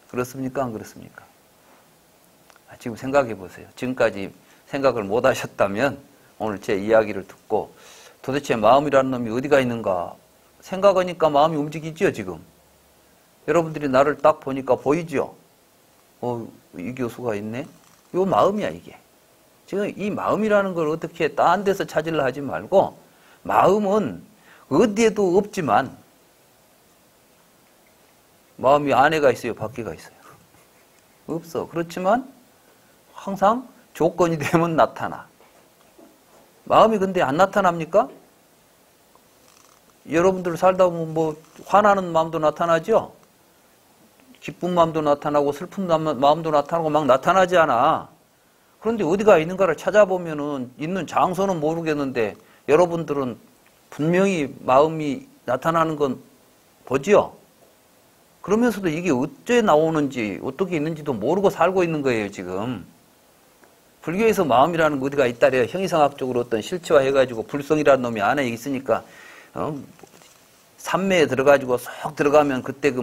그렇습니까? 안 그렇습니까? 지금 생각해 보세요. 지금까지 생각을 못 하셨다면 오늘 제 이야기를 듣고 도대체 마음이라는 놈이 어디가 있는가 생각하니까 마음이 움직이죠 지금. 여러분들이 나를 딱 보니까 보이죠? 이 교수가 있네? 이 마음이야 이게. 지금 이 마음이라는 걸 어떻게 딴 데서 찾으려 하지 말고 마음은 어디에도 없지만 마음이 안에가 있어요? 밖에가 있어요? 없어. 그렇지만 항상 조건이 되면 나타나. 마음이 근데 안 나타납니까? 여러분들 살다 보면 뭐 화나는 마음도 나타나죠? 기쁜 마음도 나타나고 슬픈 마음도 나타나고 막 나타나지 않아. 그런데 어디가 있는가를 찾아보면은 있는 장소는 모르겠는데 여러분들은 분명히 마음이 나타나는 건 보지요? 그러면서도 이게 어째 나오는지 어떻게 있는지도 모르고 살고 있는 거예요 지금. 불교에서 마음이라는 거 어디가 있다래요. 형이상학적으로 어떤 실체화해가지고 불성이라는 놈이 안에 있으니까 삼매에 들어가지고 쏙 들어가면 그때 그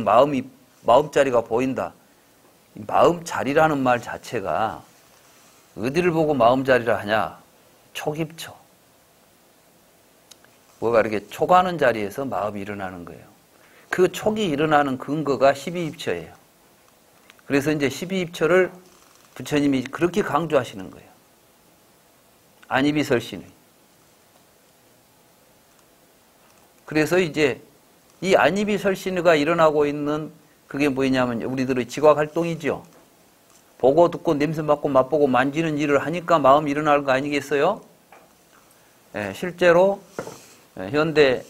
마음자리가 보인다. 마음자리라는 말 자체가 어디를 보고 마음자리라 하냐? 촉입처. 뭐가 이렇게 촉하는 자리에서 마음이 일어나는 거예요. 그 촉이 일어나는 근거가 12입처예요. 그래서 이제 12입처를 부처님이 그렇게 강조하시는 거예요. 안이비설신의. 그래서 이제 이 안이비설신의가 일어나고 있는 그게 뭐냐면 우리들의 지각활동이죠. 보고 듣고 냄새 맡고 맛보고 만지는 일을 하니까 마음이 일어날 거 아니겠어요? 실제로 현대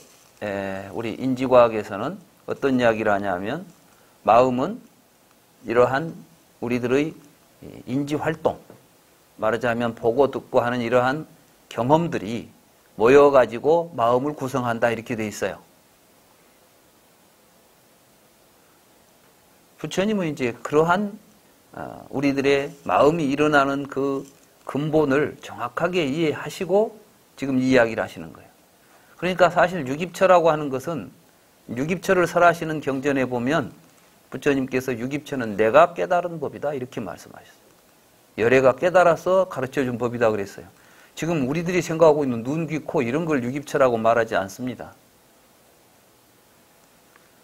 우리 인지과학에서는 어떤 이야기를 하냐면 마음은 이러한 우리들의 인지활동, 말하자면 보고 듣고 하는 이러한 경험들이 모여가지고 마음을 구성한다 이렇게 돼 있어요. 부처님은 이제 그러한 우리들의 마음이 일어나는 그 근본을 정확하게 이해하시고 지금 이 이야기를 하시는 거예요. 그러니까 사실 유깁처라고 하는 것은 유깁처를 설하시는 경전에 보면 부처님께서 유깁처는 내가 깨달은 법이다 이렇게 말씀하셨어요. 열애가 깨달아서 가르쳐준 법이다 그랬어요. 지금 우리들이 생각하고 있는 눈, 귀, 코 이런 걸 유깁처라고 말하지 않습니다.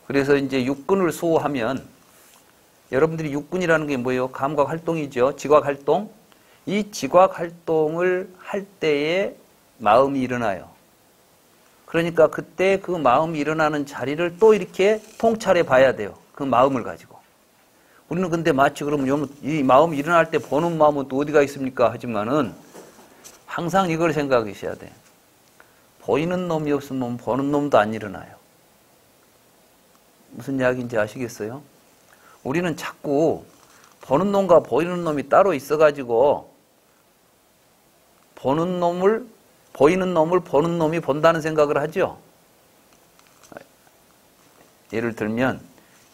그래서 이제 육근을 수호하면 여러분들이 육근이라는 게 뭐예요? 감각활동이죠. 지각활동. 이 지각활동을 할 때에 마음이 일어나요. 그러니까 그때 그 마음이 일어나는 자리를 또 이렇게 통찰해 봐야 돼요. 그 마음을 가지고. 우리는 근데 마치 그러면 이 마음이 일어날 때 보는 마음은 또 어디가 있습니까? 하지만은 항상 이걸 생각하셔야 돼. 보이는 놈이 없으면 보는 놈도 안 일어나요. 무슨 이야기인지 아시겠어요? 우리는 자꾸 보는 놈과 보이는 놈이 따로 있어가지고 보이는 놈을 보는 놈이 본다는 생각을 하죠. 예를 들면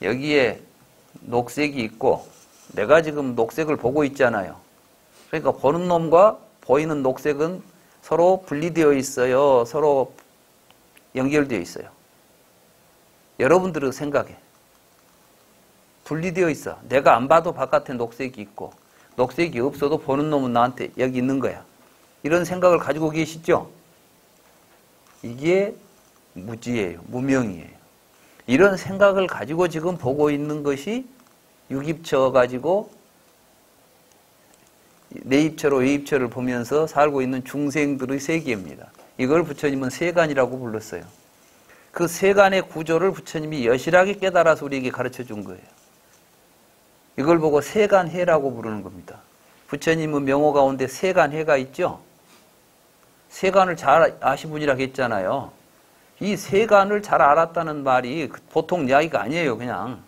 여기에 녹색이 있고 내가 지금 녹색을 보고 있잖아요. 그러니까 보는 놈과 보이는 녹색은 서로 분리되어 있어요. 서로 연결되어 있어요. 여러분들은 생각해. 분리되어 있어. 내가 안 봐도 바깥에 녹색이 있고 녹색이 없어도 보는 놈은 나한테 여기 있는 거야. 이런 생각을 가지고 계시죠? 이게 무지예요. 무명이에요. 이런 생각을 가지고 지금 보고 있는 것이 육입처 가지고 내입처로 외입처를 보면서 살고 있는 중생들의 세계입니다. 이걸 부처님은 세간이라고 불렀어요. 그 세간의 구조를 부처님이 여실하게 깨달아서 우리에게 가르쳐 준 거예요. 이걸 보고 세간해라고 부르는 겁니다. 부처님은 명호 가운데 세간해가 있죠? 세간을 잘 아신 분이라고 했잖아요. 이 세간을 잘 알았다는 말이 보통 이야기가 아니에요, 그냥.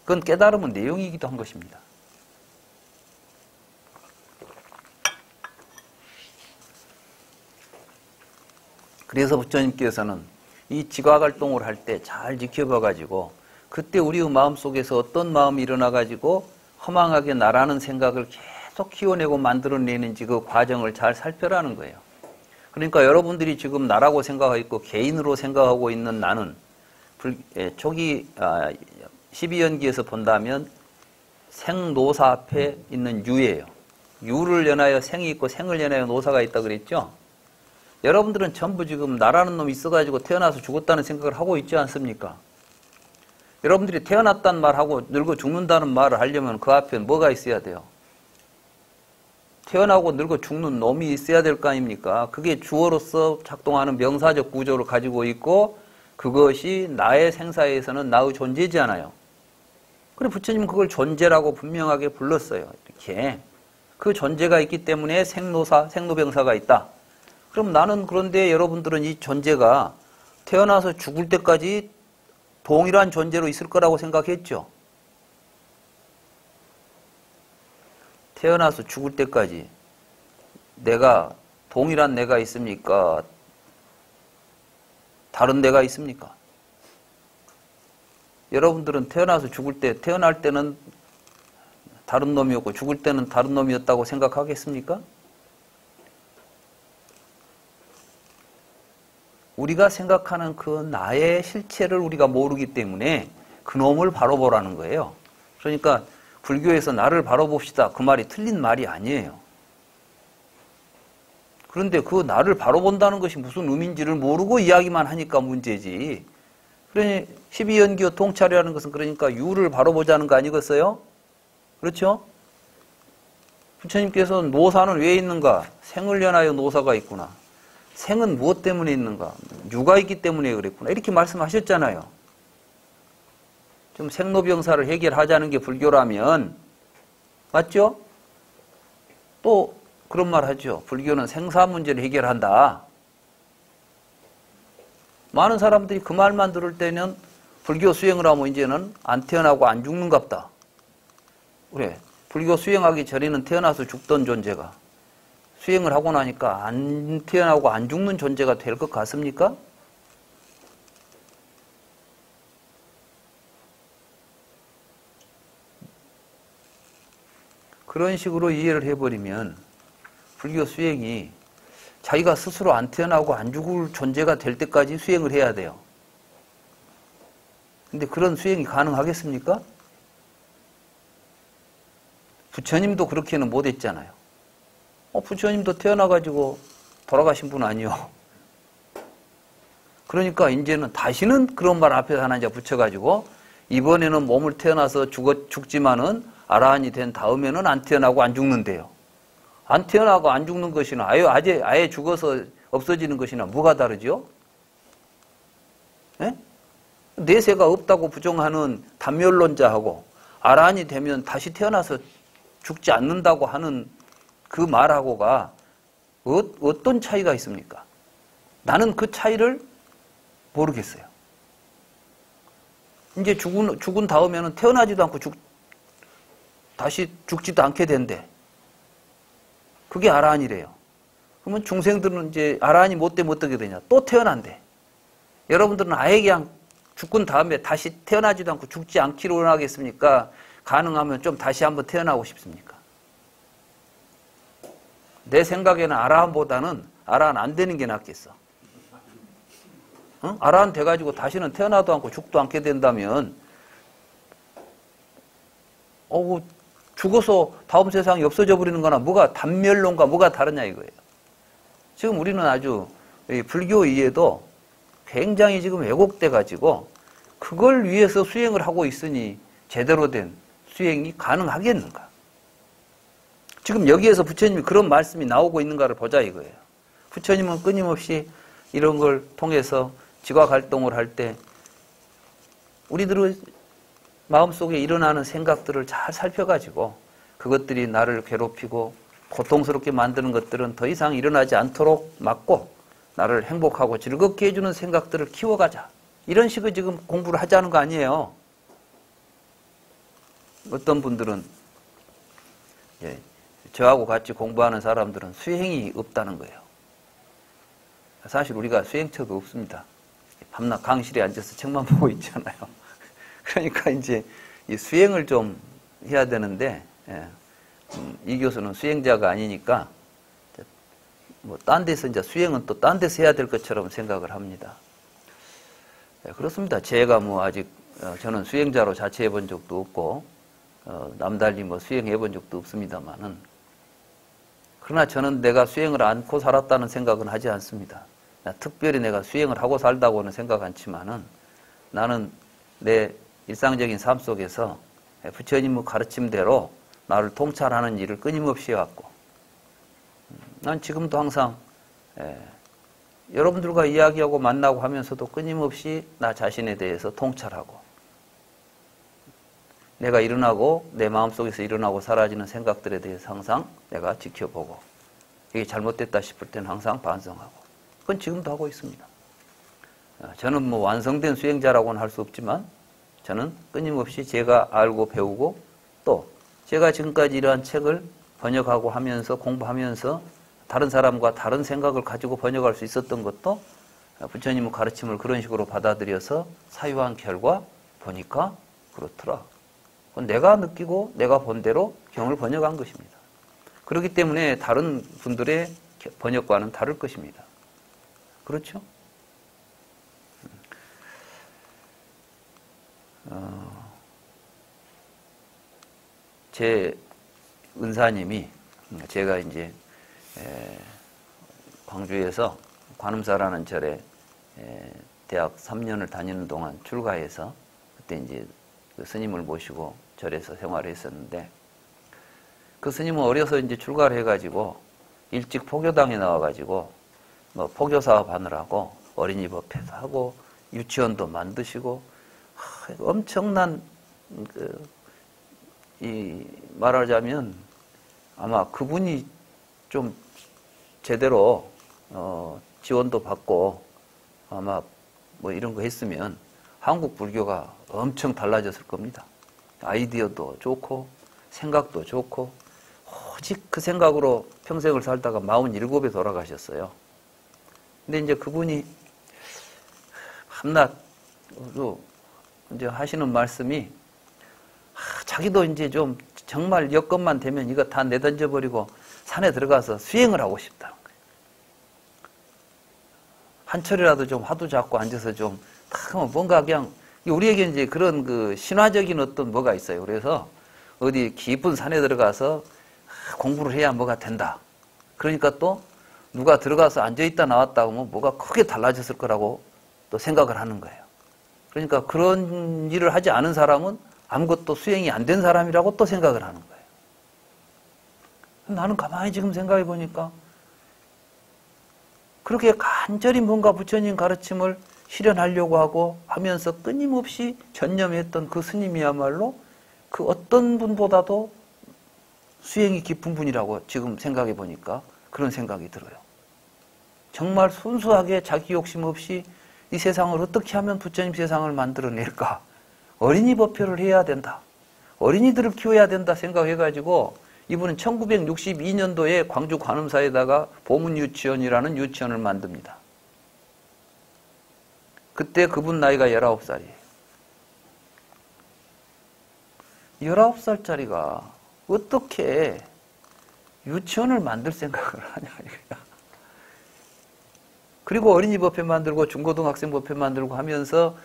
그건 깨달음은 내용이기도 한 것입니다. 그래서 부처님께서는 이 지각활동을 할 때 잘 지켜봐가지고 그때 우리의 마음속에서 어떤 마음이 일어나가지고 허망하게 나라는 생각을 계속 키워내고 만들어내는지 그 과정을 잘 살펴라는 거예요. 그러니까 여러분들이 지금 나라고 생각하고 있고 개인으로 생각하고 있는 나는 초기 12연기에서 본다면 생노사 앞에 있는 유예요. 유를 연하여 생이 있고 생을 연하여 노사가 있다 그랬죠? 여러분들은 전부 지금 나라는 놈이 있어가지고 태어나서 죽었다는 생각을 하고 있지 않습니까? 여러분들이 태어났다는 말하고 늙어 죽는다는 말을 하려면 그 앞에 뭐가 있어야 돼요? 태어나고 늙어 죽는 놈이 있어야 될 거 아닙니까? 그게 주어로서 작동하는 명사적 구조를 가지고 있고 그것이 나의 생사에서는 나의 존재잖아요. 그래 부처님은 그걸 존재라고 분명하게 불렀어요. 이렇게 그 존재가 있기 때문에 생노사, 생로병사가 있다. 그럼 나는 그런데 여러분들은 이 존재가 태어나서 죽을 때까지 동일한 존재로 있을 거라고 생각했죠. 태어나서 죽을 때까지 내가 동일한 내가 있습니까? 다른 내가 있습니까? 여러분들은 태어나서 죽을 때 태어날 때는 다른 놈이었고 죽을 때는 다른 놈이었다고 생각하겠습니까? 우리가 생각하는 그 나의 실체를 우리가 모르기 때문에 그 놈을 바로 보라는 거예요. 그러니까 불교에서 나를 바로 봅시다. 그 말이 틀린 말이 아니에요. 그런데 그 나를 바로 본다는 것이 무슨 의미인지를 모르고 이야기만 하니까 문제지. 그러니 12연기어 통찰이라는 것은 그러니까 유를 바로 보자는 거 아니겠어요? 그렇죠? 부처님께서 노사는 왜 있는가? 생을 연하여 노사가 있구나. 생은 무엇 때문에 있는가? 유가 있기 때문에 그랬구나. 이렇게 말씀하셨잖아요. 좀 생로병사를 해결하자는 게 불교라면 맞죠? 또 그런 말 하죠. 불교는 생사 문제를 해결한다. 많은 사람들이 그 말만 들을 때는 불교 수행을 하면 이제는 안 태어나고 안 죽는갑다. 그래. 불교 수행하기 전에는 태어나서 죽던 존재가 수행을 하고 나니까 안 태어나고 안 죽는 존재가 될 것 같습니까? 그런 식으로 이해를 해버리면 불교 수행이 자기가 스스로 안 태어나고 안 죽을 존재가 될 때까지 수행을 해야 돼요. 근데 그런 수행이 가능하겠습니까? 부처님도 그렇게는 못했잖아요. 부처님도 태어나가지고 돌아가신 분 아니요. 그러니까 이제는 다시는 그런 말 앞에서 하나 이제 붙여가지고 이번에는 몸을 태어나서 죽지만은 아라한이 된 다음에는 안 태어나고 안 죽는데요. 안 태어나고 안 죽는 것이나 아예 죽어서 없어지는 것이나 뭐가 다르죠? 예? 내세가 없다고 부정하는 단멸론자하고 아라한이 되면 다시 태어나서 죽지 않는다고 하는 그 말하고가 어떤 차이가 있습니까? 나는 그 차이를 모르겠어요. 이제 죽은 다음에는 태어나지도 않고 다시 죽지도 않게 된대. 그게 아라한이래요. 그러면 중생들은 이제 아라한이 못 되면 어떻게 되냐? 또 태어난대. 여러분들은 아예 그냥 죽은 다음에 다시 태어나지도 않고 죽지 않기를 원하겠습니까? 가능하면 좀 다시 한번 태어나고 싶습니까? 내 생각에는 아라한보다는 아라한 안 되는 게 낫겠어. 응? 아라한 돼가지고 다시는 태어나도 않고 죽도 않게 된다면 죽어서 다음 세상이 없어져 버리는 거나 뭐가 단멸론과 뭐가 다르냐 이거예요. 지금 우리는 아주 불교 이해도 굉장히 지금 왜곡돼 가지고 그걸 위해서 수행을 하고 있으니 제대로 된 수행이 가능하겠는가? 지금 여기에서 부처님이 그런 말씀이 나오고 있는가를 보자 이거예요. 부처님은 끊임없이 이런 걸 통해서 지각활동을 할 때 우리들의 마음속에 일어나는 생각들을 잘 살펴가지고 그것들이 나를 괴롭히고 고통스럽게 만드는 것들은 더 이상 일어나지 않도록 막고 나를 행복하고 즐겁게 해주는 생각들을 키워가자. 이런 식의 지금 공부를 하자는 거 아니에요. 어떤 분들은 저하고 같이 공부하는 사람들은 수행이 없다는 거예요. 사실 우리가 수행처가 없습니다. 밤낮 강실에 앉아서 책만 보고 있잖아요. 그러니까 이제 이 수행을 좀 해야 되는데 이 교수는 수행자가 아니니까 뭐 딴 데서 이제 수행은 또 딴 데서 해야 될 것처럼 생각을 합니다. 그렇습니다. 제가 뭐 아직 저는 수행자로 자처해 본 적도 없고 남달리 뭐 수행해 본 적도 없습니다만은 그러나 저는 내가 수행을 않고 살았다는 생각은 하지 않습니다. 특별히 내가 수행을 하고 살다고는 생각 않지만은 나는 내 일상적인 삶 속에서 부처님의 가르침대로 나를 통찰하는 일을 끊임없이 해왔고 난 지금도 항상 여러분들과 이야기하고 만나고 하면서도 끊임없이 나 자신에 대해서 통찰하고 내가 일어나고 내 마음속에서 일어나고 사라지는 생각들에 대해서 항상 내가 지켜보고 이게 잘못됐다 싶을 때는 항상 반성하고 그건 지금도 하고 있습니다. 저는 뭐 완성된 수행자라고는 할 수 없지만 저는 끊임없이 제가 알고 배우고 또 제가 지금까지 이러한 책을 번역하고 하면서 공부하면서 다른 사람과 다른 생각을 가지고 번역할 수 있었던 것도 부처님의 가르침을 그런 식으로 받아들여서 사유한 결과 보니까 그렇더라. 내가 느끼고 내가 본 대로 경을 번역한 것입니다. 그렇기 때문에 다른 분들의 번역과는 다를 것입니다. 그렇죠? 제 은사님이 제가 이제 광주에서 관음사라는 절에 대학 3년을 다니는 동안 출가해서 그때 이제 그 스님을 모시고 절에서 생활을 했었는데 그 스님은 어려서 이제 출가를 해가지고 일찍 포교당에 나와가지고 뭐 포교 사업 하느라고 어린이 법회도 하고 유치원도 만드시고 엄청난 말하자면 아마 그분이 좀 제대로 지원도 받고 아마 뭐 이런 거 했으면 한국 불교가 엄청 달라졌을 겁니다. 아이디어도 좋고 생각도 좋고 오직 그 생각으로 평생을 살다가 47에 돌아가셨어요. 근데 이제 그분이 밤낮 이제 하시는 말씀이 자기도 이제 좀 정말 여건만 되면 이거 다 내던져버리고 산에 들어가서 수행을 하고 싶다는 거예요. 한 철이라도 좀 화두 잡고 앉아서 좀 뭔가 그냥 우리에게 이제 그런 그 신화적인 어떤 뭐가 있어요. 그래서 어디 깊은 산에 들어가서 공부를 해야 뭐가 된다. 그러니까 또 누가 들어가서 앉아있다 나왔다 하면 뭐가 크게 달라졌을 거라고 또 생각을 하는 거예요. 그러니까 그런 일을 하지 않은 사람은 아무것도 수행이 안 된 사람이라고 또 생각을 하는 거예요. 나는 가만히 지금 생각해 보니까 그렇게 간절히 뭔가 부처님 가르침을 실현하려고 하고 하면서 끊임없이 전념했던 그 스님이야말로 그 어떤 분보다도 수행이 깊은 분이라고 지금 생각해 보니까 그런 생각이 들어요. 정말 순수하게 자기 욕심 없이 이 세상을 어떻게 하면 부처님 세상을 만들어낼까? 어린이 법회를 해야 된다. 어린이들을 키워야 된다 생각해가지고 이분은 1962년도에 광주 관음사에다가 보문유치원이라는 유치원을 만듭니다. 그때 그분 나이가 19살이에요. 19살짜리가 어떻게 유치원을 만들 생각을 하냐. 그리고 어린이 법회 만들고 중고등학생 법회 만들고 하면서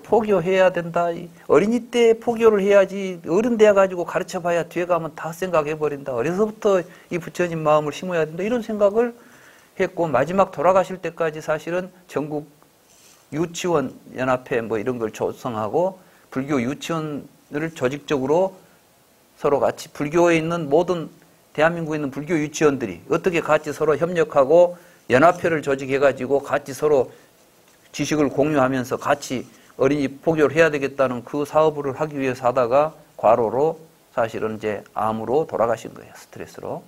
포교해야 된다. 어린이 때 포교를 해야지 어른 돼가지고 가르쳐봐야 뒤에 가면 다 생각해버린다. 어려서부터 이 부처님 마음을 심어야 된다. 이런 생각을 했고 마지막 돌아가실 때까지 사실은 전국 유치원 연합회 뭐 이런 걸 조성하고 불교 유치원을 조직적으로 서로 같이 불교에 있는 모든 대한민국에 있는 불교 유치원들이 어떻게 같이 서로 협력하고 연합회를 조직해가지고 같이 서로 지식을 공유하면서 같이 어린이 포교를 해야 되겠다는 그 사업을 하기 위해서 하다가 과로로 사실은 이제 암으로 돌아가신 거예요. 스트레스로.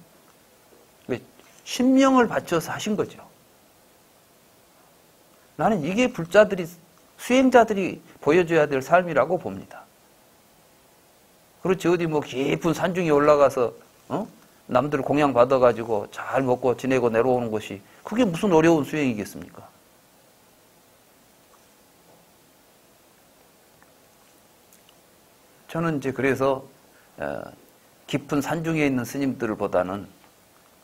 신명을 바쳐서 하신 거죠. 나는 이게 불자들이, 수행자들이 보여줘야 될 삶이라고 봅니다. 그렇지, 어디 뭐 깊은 산중에 올라가서, 남들 공양 받아가지고 잘 먹고 지내고 내려오는 것이, 그게 무슨 어려운 수행이겠습니까? 저는 이제 그래서, 깊은 산중에 있는 스님들보다는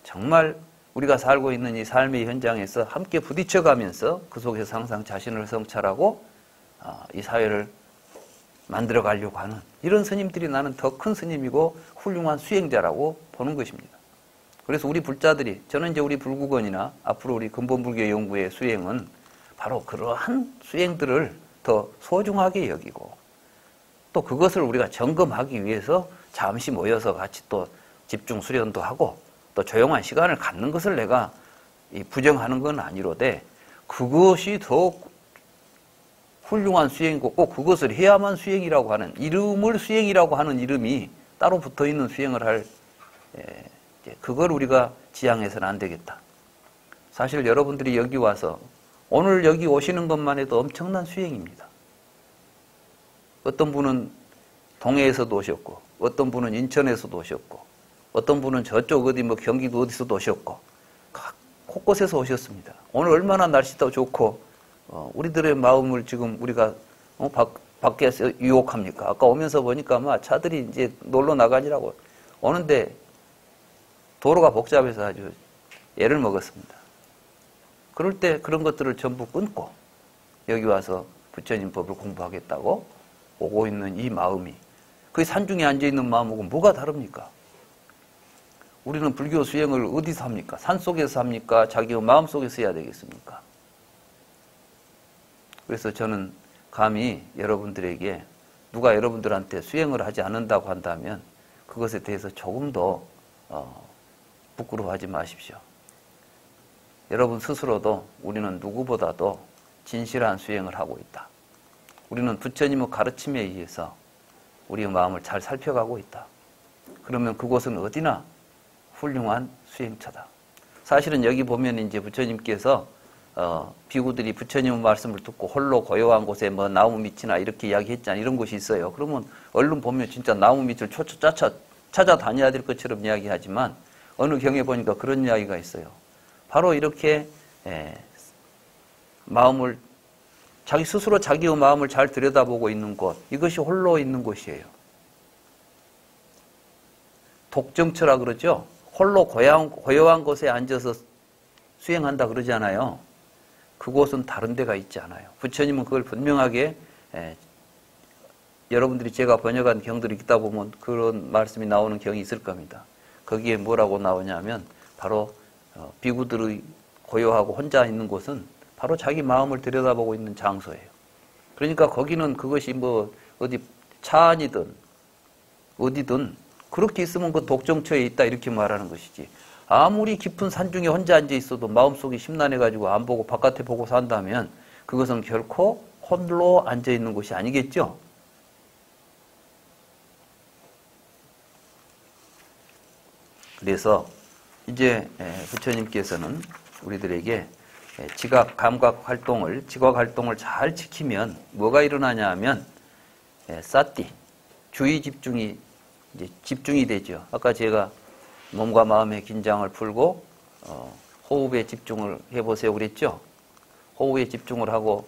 정말 우리가 살고 있는 이 삶의 현장에서 함께 부딪혀가면서 그 속에서 항상 자신을 성찰하고 이 사회를 만들어 가려고 하는 이런 스님들이 나는 더 큰 스님이고 훌륭한 수행자라고 보는 것입니다. 그래서 우리 불자들이, 저는 이제 우리 불국원이나 앞으로 우리 근본불교 연구의 수행은 바로 그러한 수행들을 더 소중하게 여기고 또 그것을 우리가 점검하기 위해서 잠시 모여서 같이 또 집중 수련도 하고 또 조용한 시간을 갖는 것을 내가 부정하는 건 아니로되 그것이 더 훌륭한 수행이고 꼭 그것을 해야만 수행이라고 하는 이름을 수행이라고 하는 이름이 따로 붙어있는 수행을 할 그걸 우리가 지향해서는 안 되겠다. 사실 여러분들이 여기 와서 오늘 여기 오시는 것만 해도 엄청난 수행입니다. 어떤 분은 동해에서도 오셨고 어떤 분은 인천에서도 오셨고 어떤 분은 저쪽 어디 뭐 경기도 어디서도 오셨고 각 곳곳에서 오셨습니다. 오늘 얼마나 날씨도 좋고 우리들의 마음을 지금 우리가 밖에서 유혹합니까? 아까 오면서 보니까 막 차들이 이제 놀러 나가니라고 오는데 도로가 복잡해서 아주 애를 먹었습니다. 그럴 때 그런 것들을 전부 끊고 여기 와서 부처님 법을 공부하겠다고 오고 있는 이 마음이 그 산중에 앉아있는 마음하고 뭐가 다릅니까? 우리는 불교 수행을 어디서 합니까? 산속에서 합니까? 자기 마음속에서 해야 되겠습니까? 그래서 저는 감히 여러분들에게 누가 여러분들한테 수행을 하지 않는다고 한다면 그것에 대해서 조금 더 부끄러워하지 마십시오. 여러분 스스로도 우리는 누구보다도 진실한 수행을 하고 있다. 우리는 부처님의 가르침에 의해서 우리의 마음을 잘 살펴가고 있다. 그러면 그곳은 어디나 훌륭한 수행처다. 사실은 여기 보면 이제 부처님께서 비구들이 부처님의 말씀을 듣고 홀로 고요한 곳에 뭐 나무 밑이나 이렇게 이야기했잖아요. 이런 곳이 있어요. 그러면 얼른 보면 진짜 나무 밑을 찾아다녀야 될 것처럼 이야기하지만 어느 경에 보니까 그런 이야기가 있어요. 바로 이렇게 마음을 자기 스스로 자기의 마음을 잘 들여다보고 있는 곳, 이것이 홀로 있는 곳이에요. 독정처라 그러죠. 홀로 고요한 곳에 앉아서 수행한다 그러잖아요. 그곳은 다른 데가 있지 않아요. 부처님은 그걸 분명하게 여러분들이 제가 번역한 경들을 읽다 보면 그런 말씀이 나오는 경이 있을 겁니다. 거기에 뭐라고 나오냐면 바로 비구들의 고요하고 혼자 있는 곳은 바로 자기 마음을 들여다보고 있는 장소예요. 그러니까 거기는 그것이 뭐 어디 차 안이든 어디든 그렇게 있으면 그 독정처에 있다 이렇게 말하는 것이지. 아무리 깊은 산중에 혼자 앉아 있어도 마음속이 심란해가지고 안 보고 바깥에 보고 산다면 그것은 결코 홀로 앉아 있는 곳이 아니겠죠. 그래서 이제 부처님께서는 우리들에게 지각, 감각 활동을, 지각 활동을 잘 지키면 뭐가 일어나냐 하면 사띠, 주의 집중이 이제 집중이 되죠. 아까 제가 몸과 마음의 긴장을 풀고 호흡에 집중을 해보세요 그랬죠. 호흡에 집중을 하고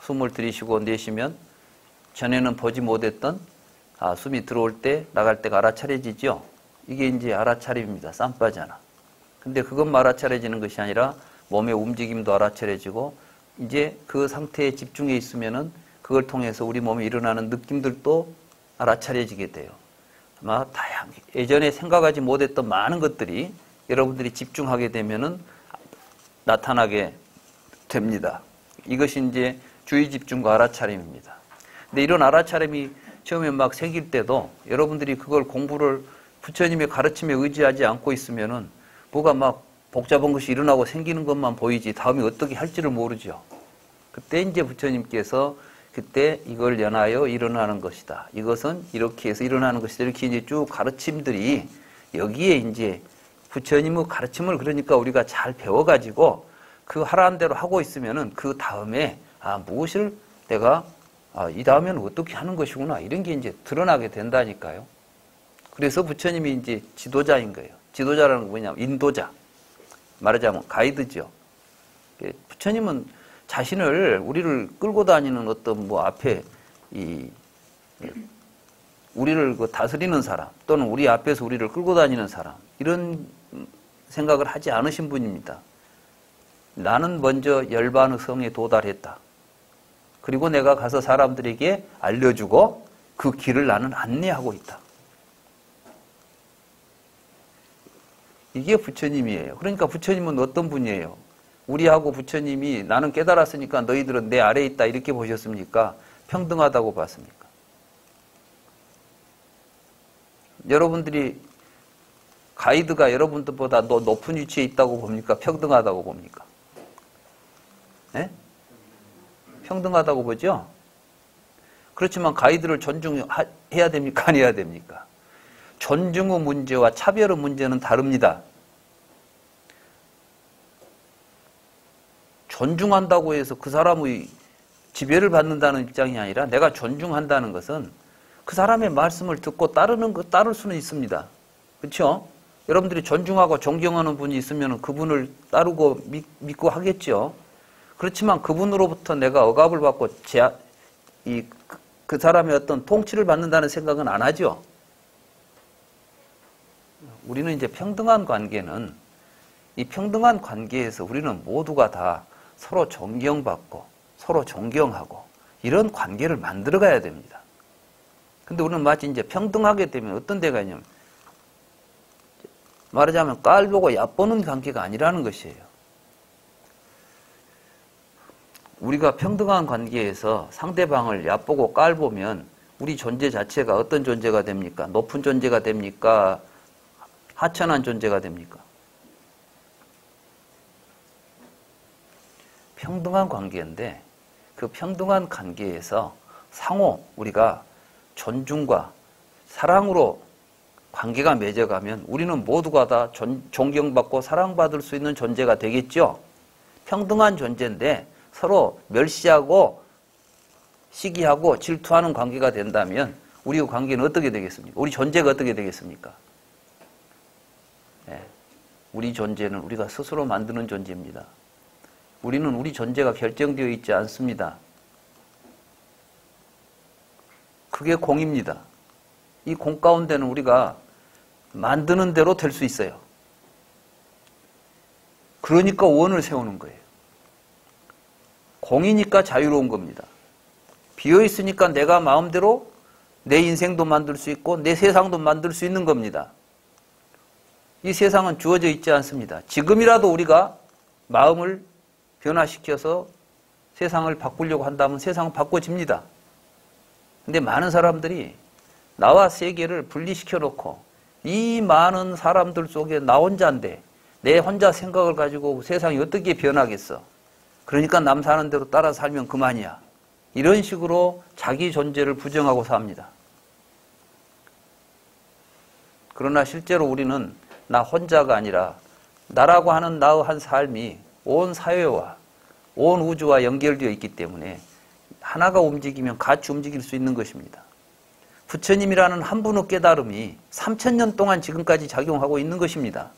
숨을 들이쉬고 내쉬면 전에는 보지 못했던 숨이 들어올 때 나갈 때가 알아차려지죠. 이게 이제 알아차림입니다. 쌈바잖아. 근데 그것만 알아차려지는 것이 아니라 몸의 움직임도 알아차려지고 이제 그 상태에 집중해 있으면은 그걸 통해서 우리 몸에 일어나는 느낌들도 알아차려지게 돼요. 아마 다양하게 예전에 생각하지 못했던 많은 것들이 여러분들이 집중하게 되면은 나타나게 됩니다. 이것이 이제 주의 집중과 알아차림입니다. 근데 이런 알아차림이 처음에 막 생길 때도 여러분들이 그걸 공부를 부처님의 가르침에 의지하지 않고 있으면은 뭐가 막 복잡한 것이 일어나고 생기는 것만 보이지 다음에 어떻게 할지를 모르죠. 그때 이제 부처님께서 그때 이걸 연하여 일어나는 것이다. 이것은 이렇게 해서 일어나는 것이다. 이렇게 이제 쭉 가르침들이 여기에 이제 부처님의 가르침을 그러니까 우리가 잘 배워가지고 그 하라는 대로 하고 있으면은 그 다음에 무엇을 내가 이 다음에는 어떻게 하는 것이구나 이런 게 이제 드러나게 된다니까요. 그래서 부처님이 이제 지도자인 거예요. 지도자라는 건 뭐냐면 인도자. 말하자면 가이드죠. 부처님은 자신을 우리를 끌고 다니는 어떤 뭐 앞에 우리를 다스리는 사람 또는 우리 앞에서 우리를 끌고 다니는 사람 이런 생각을 하지 않으신 분입니다. 나는 먼저 열반의 성에 도달했다. 그리고 내가 가서 사람들에게 알려주고 그 길을 나는 안내하고 있다. 이게 부처님이에요. 그러니까 부처님은 어떤 분이에요? 우리하고 부처님이 나는 깨달았으니까 너희들은 내 아래에 있다 이렇게 보셨습니까? 평등하다고 봤습니까? 여러분들이 가이드가 여러분들보다 더 높은 위치에 있다고 봅니까? 평등하다고 봅니까? 네? 평등하다고 보죠? 그렇지만 가이드를 존중해야 됩니까? 안 해야 됩니까? 존중의 문제와 차별의 문제는 다릅니다. 존중한다고 해서 그 사람의 지배를 받는다는 입장이 아니라 내가 존중한다는 것은 그 사람의 말씀을 듣고 따를 수는 있습니다. 그렇죠? 여러분들이 존중하고 존경하는 분이 있으면 그분을 따르고 믿고 하겠죠. 그렇지만 그분으로부터 내가 억압을 받고 그 사람의 어떤 통치를 받는다는 생각은 안 하죠. 우리는 이제 평등한 관계는 이 평등한 관계에서 우리는 모두가 다 서로 존경받고 서로 존경하고 이런 관계를 만들어 가야 됩니다. 근데 우리는 마치 이제 평등하게 되면 어떤 데가 있냐면, 말하자면 깔 보고 얕보는 관계가 아니라는 것이에요. 우리가 평등한 관계에서 상대방을 얕보고 깔 보면 우리 존재 자체가 어떤 존재가 됩니까? 높은 존재가 됩니까? 하천한 존재가 됩니까? 평등한 관계인데 그 평등한 관계에서 상호 우리가 존중과 사랑으로 관계가 맺어가면 우리는 모두가 다 존경받고 사랑받을 수 있는 존재가 되겠죠. 평등한 존재인데 서로 멸시하고 시기하고 질투하는 관계가 된다면 우리 관계는 어떻게 되겠습니까? 우리 존재가 어떻게 되겠습니까? 네. 우리 존재는 우리가 스스로 만드는 존재입니다. 우리는 우리 존재가 결정되어 있지 않습니다. 그게 공입니다. 이 공 가운데는 우리가 만드는 대로 될 수 있어요. 그러니까 원을 세우는 거예요. 공이니까 자유로운 겁니다. 비어있으니까 내가 마음대로 내 인생도 만들 수 있고 내 세상도 만들 수 있는 겁니다. 이 세상은 주어져 있지 않습니다. 지금이라도 우리가 마음을 변화시켜서 세상을 바꾸려고 한다면 세상은 바꿔집니다. 근데 많은 사람들이 나와 세계를 분리시켜 놓고 이 많은 사람들 속에 나 혼자인데 내 혼자 생각을 가지고 세상이 어떻게 변하겠어. 그러니까 남 사는 대로 따라 살면 그만이야. 이런 식으로 자기 존재를 부정하고 삽니다. 그러나 실제로 우리는 나 혼자가 아니라 나라고 하는 나의 한 삶이 온 사회와 온 우주와 연결되어 있기 때문에 하나가 움직이면 같이 움직일 수 있는 것입니다. 부처님이라는 한 분의 깨달음이 3000년 동안 지금까지 작용하고 있는 것입니다.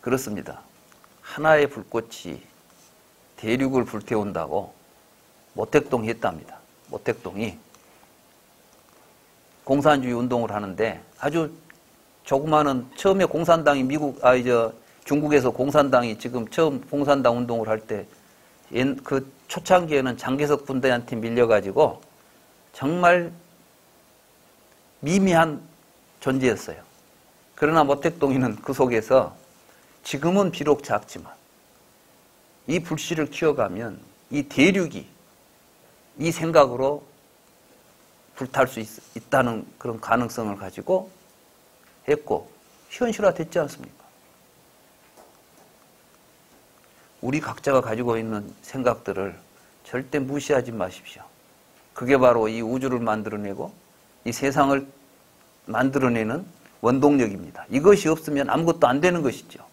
그렇습니다. 하나의 불꽃이 대륙을 불태운다고 모택동이 했답니다. 모택동이 공산주의 운동을 하는데 아주 조그마한 처음에 공산당이 중국에서 공산당이 지금 처음 공산당 운동을 할 때 그 초창기에는 장개석 군대한테 밀려가지고 정말 미미한 존재였어요. 그러나 모택동이는 그 속에서 지금은 비록 작지만 이 불씨를 키워가면 이 대륙이 이 생각으로 불탈 수 있다는 그런 가능성을 가지고 했고 현실화됐지 않습니까? 우리 각자가 가지고 있는 생각들을 절대 무시하지 마십시오. 그게 바로 이 우주를 만들어내고 이 세상을 만들어내는 원동력입니다. 이것이 없으면 아무것도 안 되는 것이죠.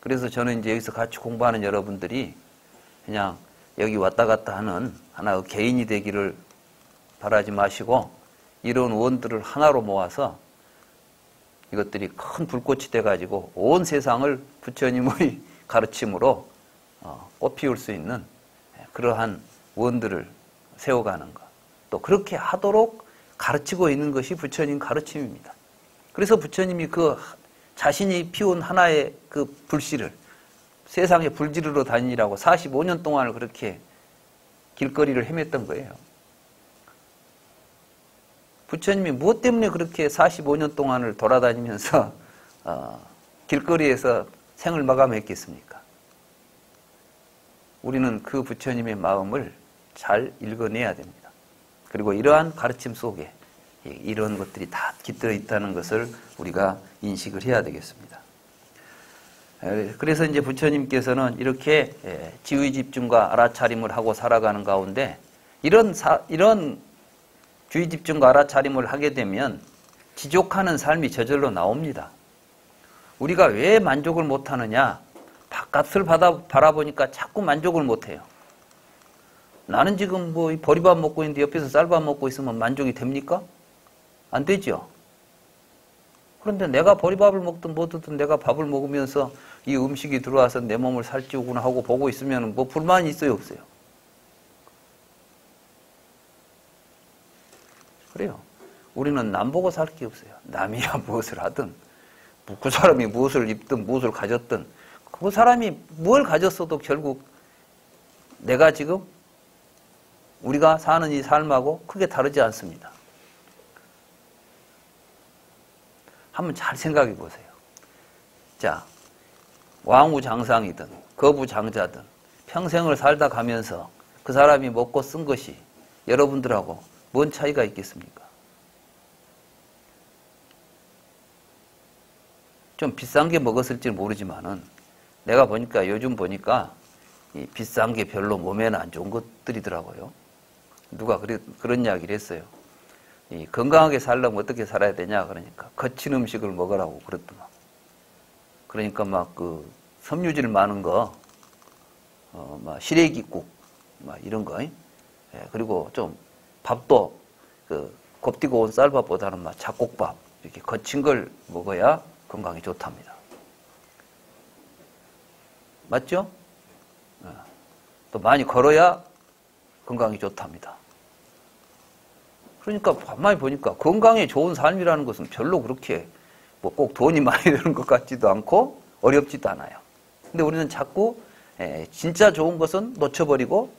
그래서 저는 이제 여기서 같이 공부하는 여러분들이 그냥 여기 왔다 갔다 하는 하나의 개인이 되기를 바라지 마시고 이런 원들을 하나로 모아서 이것들이 큰 불꽃이 돼가지고 온 세상을 부처님의 가르침으로 꽃피울 수 있는 그러한 원들을 세워가는 것. 또 그렇게 하도록 가르치고 있는 것이 부처님 가르침입니다. 그래서 부처님이 그 자신이 피운 하나의 그 불씨를 세상에 불지르러 다니라고 45년 동안을 그렇게 길거리를 헤맸던 거예요. 부처님이 무엇 때문에 그렇게 45년 동안을 돌아다니면서 길거리에서 생을 마감했겠습니까? 우리는 그 부처님의 마음을 잘 읽어내야 됩니다. 그리고 이러한 가르침 속에 이런 것들이 다 깃들어 있다는 것을 우리가 인식을 해야 되겠습니다. 그래서 이제 부처님께서는 이렇게 지의 집중과 알아차림을 하고 살아가는 가운데 이런 주의 집중과 알아차림을 하게 되면 지족하는 삶이 저절로 나옵니다. 우리가 왜 만족을 못하느냐? 바깥을 바라보니까 자꾸 만족을 못해요. 나는 지금 뭐 보리밥 먹고 있는데 옆에서 쌀밥 먹고 있으면 만족이 됩니까? 안 되죠. 그런데 내가 보리밥을 먹든 뭐든 내가 밥을 먹으면서 이 음식이 들어와서 내 몸을 살찌우구나 하고 보고 있으면 뭐 불만이 있어요, 없어요? 그래요. 우리는 남 보고 살 게 없어요. 남이야 무엇을 하든, 그 사람이 무엇을 입든 무엇을 가졌든 그 사람이 뭘 가졌어도 결국 내가 지금 우리가 사는 이 삶하고 크게 다르지 않습니다. 한번 잘 생각해 보세요. 자, 왕우장상이든 거부장자든 평생을 살다 가면서 그 사람이 먹고 쓴 것이 여러분들하고 뭔 차이가 있겠습니까? 좀 비싼 게 먹었을지 모르지만은 내가 보니까 요즘 보니까 이 비싼 게 별로 몸에는 안 좋은 것들이더라고요. 누가 그런 이야기를 했어요. 이 건강하게 살려면 어떻게 살아야 되냐 그러니까 거친 음식을 먹으라고 그랬더만. 그러니까 막 그 섬유질 많은 거, 막 시래기국, 막 이런 거, 예, 그리고 좀 밥도 그 곱디고 온 쌀밥보다는 막 잡곡밥 이렇게 거친 걸 먹어야 건강에 좋답니다. 맞죠? 또 많이 걸어야 건강이 좋답니다. 그러니까 가만히 보니까 건강에 좋은 삶이라는 것은 별로 그렇게 뭐 꼭 돈이 많이 드는 것 같지도 않고 어렵지도 않아요. 근데 우리는 자꾸 진짜 좋은 것은 놓쳐버리고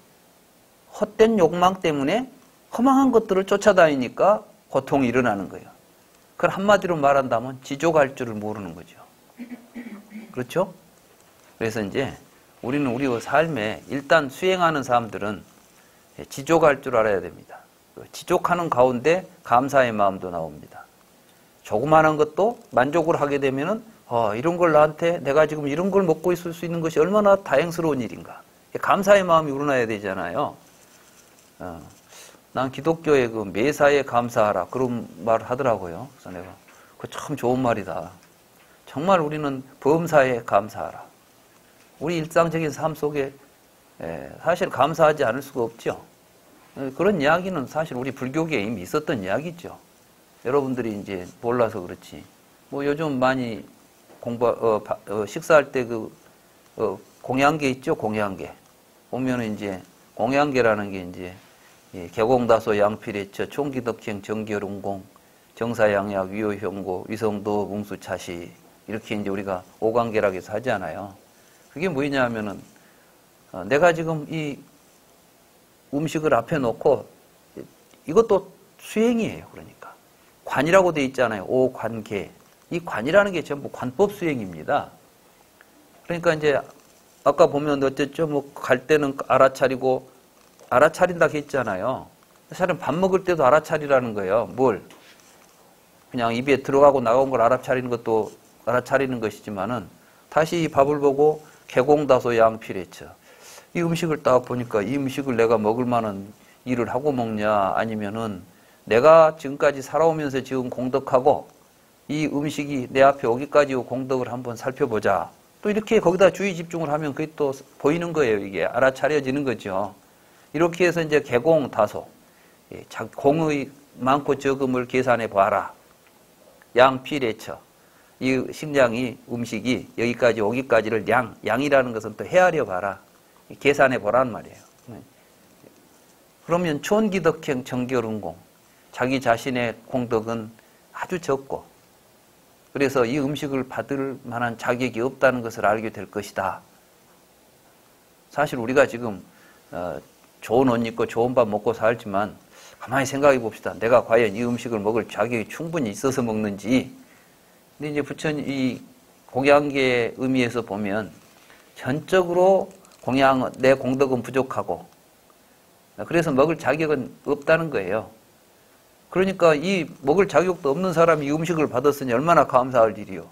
헛된 욕망 때문에 허망한 것들을 쫓아다니니까 고통이 일어나는 거예요. 그걸 한마디로 말한다면 지족할 줄을 모르는 거죠. 그렇죠? 그래서 이제 우리는 우리 삶에 일단 수행하는 사람들은 지족할 줄 알아야 됩니다. 지족하는 가운데 감사의 마음도 나옵니다. 조그마한 것도 만족을 하게 되면은 이런 걸 나한테 내가 지금 이런 걸 먹고 있을 수 있는 것이 얼마나 다행스러운 일인가. 감사의 마음이 우러나야 되잖아요. 난 기독교의 그 매사에 감사하라 그런 말을 하더라고요. 그래서 내가 그거 참 좋은 말이다. 정말 우리는 범사에 감사하라. 우리 일상적인 삶 속에 사실 감사하지 않을 수가 없죠. 그런 이야기는 사실 우리 불교계에 이미 있었던 이야기죠. 여러분들이 이제 몰라서 그렇지. 뭐 요즘 많이 식사할 때 공양계 있죠? 공양계. 보면은 이제 공양계라는 게 이제 개공다소 양필해처 총기덕행 정결운공 정사양약 위호형고 위성도 뭉수차시 이렇게 이제 우리가 오관계라고 해서 하잖아요. 그게 뭐냐 하면은 내가 지금 이 음식을 앞에 놓고 이것도 수행이에요. 그러니까 관이라고 돼 있잖아요. 오관계. 이 관이라는 게 전부 관법 수행입니다. 그러니까 이제 아까 보면 어쨌죠? 뭐 갈 때는 알아차린다고 했잖아요. 사실은 밥 먹을 때도 알아차리라는 거예요. 뭘? 그냥 입에 들어가고 나온 걸 알아차리는 것도 알아차리는 것이지만은 다시 이 밥을 보고 개공다소 양필했죠. 이 음식을 딱 보니까 이 음식을 내가 먹을 만한 일을 하고 먹냐 아니면은 내가 지금까지 살아오면서 지금 공덕하고 이 음식이 내 앞에 오기까지 공덕을 한번 살펴보자. 또 이렇게 거기다 주의 집중을 하면 그게 또 보이는 거예요. 이게 알아차려지는 거죠. 이렇게 해서 이제 개공 다소, 공의 많고 적음을 계산해 봐라. 양필해처. 이 식량이 음식이 여기까지 오기까지를 양이라는 것은 또 헤아려 봐라. 계산해 보라는 말이에요. 그러면 촌기덕행 정결운공. 자기 자신의 공덕은 아주 적고 그래서 이 음식을 받을 만한 자격이 없다는 것을 알게 될 것이다. 사실 우리가 지금 좋은 옷 입고 좋은 밥 먹고 살지만 가만히 생각해 봅시다. 내가 과연 이 음식을 먹을 자격이 충분히 있어서 먹는지. 근데 이제 부처님 이 공양계의 의미에서 보면 전적으로 내 공덕은 부족하고 그래서 먹을 자격은 없다는 거예요. 그러니까 이 먹을 자격도 없는 사람이 이 음식을 받았으니 얼마나 감사할 일이요.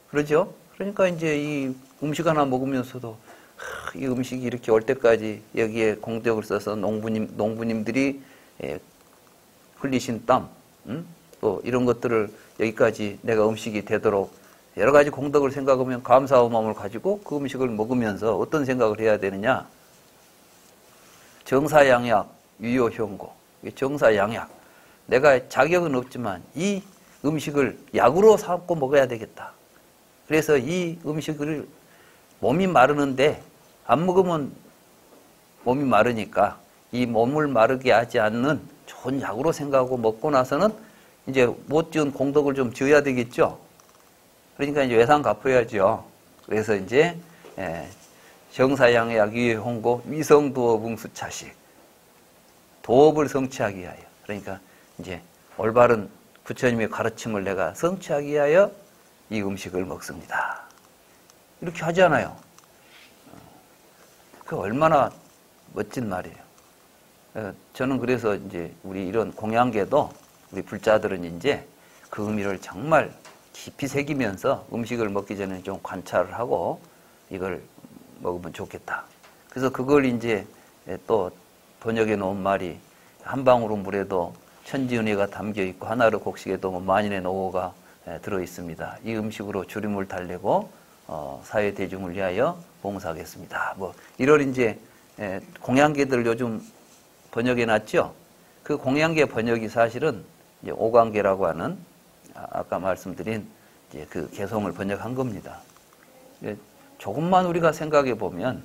그러죠? 그러니까 이제 이 음식 하나 먹으면서도 이 음식이 이렇게 올 때까지 여기에 공덕을 써서 농부님들이 흘리신 땀, 또 이런 것들을 여기까지 내가 음식이 되도록 여러 가지 공덕을 생각하면 감사의 마음을 가지고 그 음식을 먹으면서 어떤 생각을 해야 되느냐? 정사양약, 유효형고. 정사양약. 내가 자격은 없지만 이 음식을 약으로 삼고 먹어야 되겠다. 그래서 이 음식을 몸이 마르는데 안 먹으면 몸이 마르니까 이 몸을 마르게 하지 않는 좋은 약으로 생각하고 먹고 나서는 이제 못 지은 공덕을 좀 지어야 되겠죠. 그러니까 이제 외상 갚아야죠. 그래서 이제 정사양약 위해 홍고 위성도업 응수차식 도업을 성취하기 위하여 그러니까 이제 올바른 부처님의 가르침을 내가 성취하기 위하여 이 음식을 먹습니다. 이렇게 하잖아요. 그 얼마나 멋진 말이에요. 저는 그래서 이제 우리 이런 공양계도 우리 불자들은 이제 그 의미를 정말 깊이 새기면서 음식을 먹기 전에 좀 관찰을 하고 이걸 먹으면 좋겠다. 그래서 그걸 이제 또 번역해 놓은 말이 한 방울의 물에도 천지은혜가 담겨 있고 하나로 곡식에도 만인의 노고가 들어 있습니다. 이 음식으로 주림을 달래고 사회 대중을 위하여 봉사하겠습니다. 뭐 이런 이제 공양계들 요즘 번역해 놨죠. 그 공양계 번역이 사실은 이제 오광계라고 하는 아까 말씀드린 이제 그 개성을 번역한 겁니다. 조금만 우리가 생각해 보면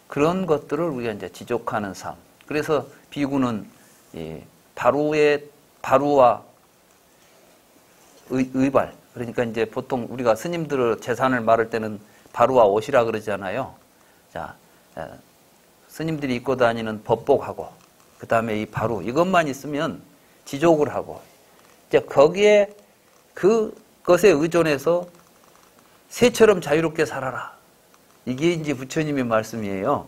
그런 것들을 우리가 이제 지족하는 삶. 그래서 비구는 바루와 의발. 그러니까 이제 보통 우리가 스님들의 재산을 말할 때는 바루와 옷이라 그러잖아요. 자, 스님들이 입고 다니는 법복하고 그 다음에 이 바루 이것만 있으면 지족을 하고 이제 거기에 그것에 의존해서 새처럼 자유롭게 살아라. 이게 이제 부처님의 말씀이에요.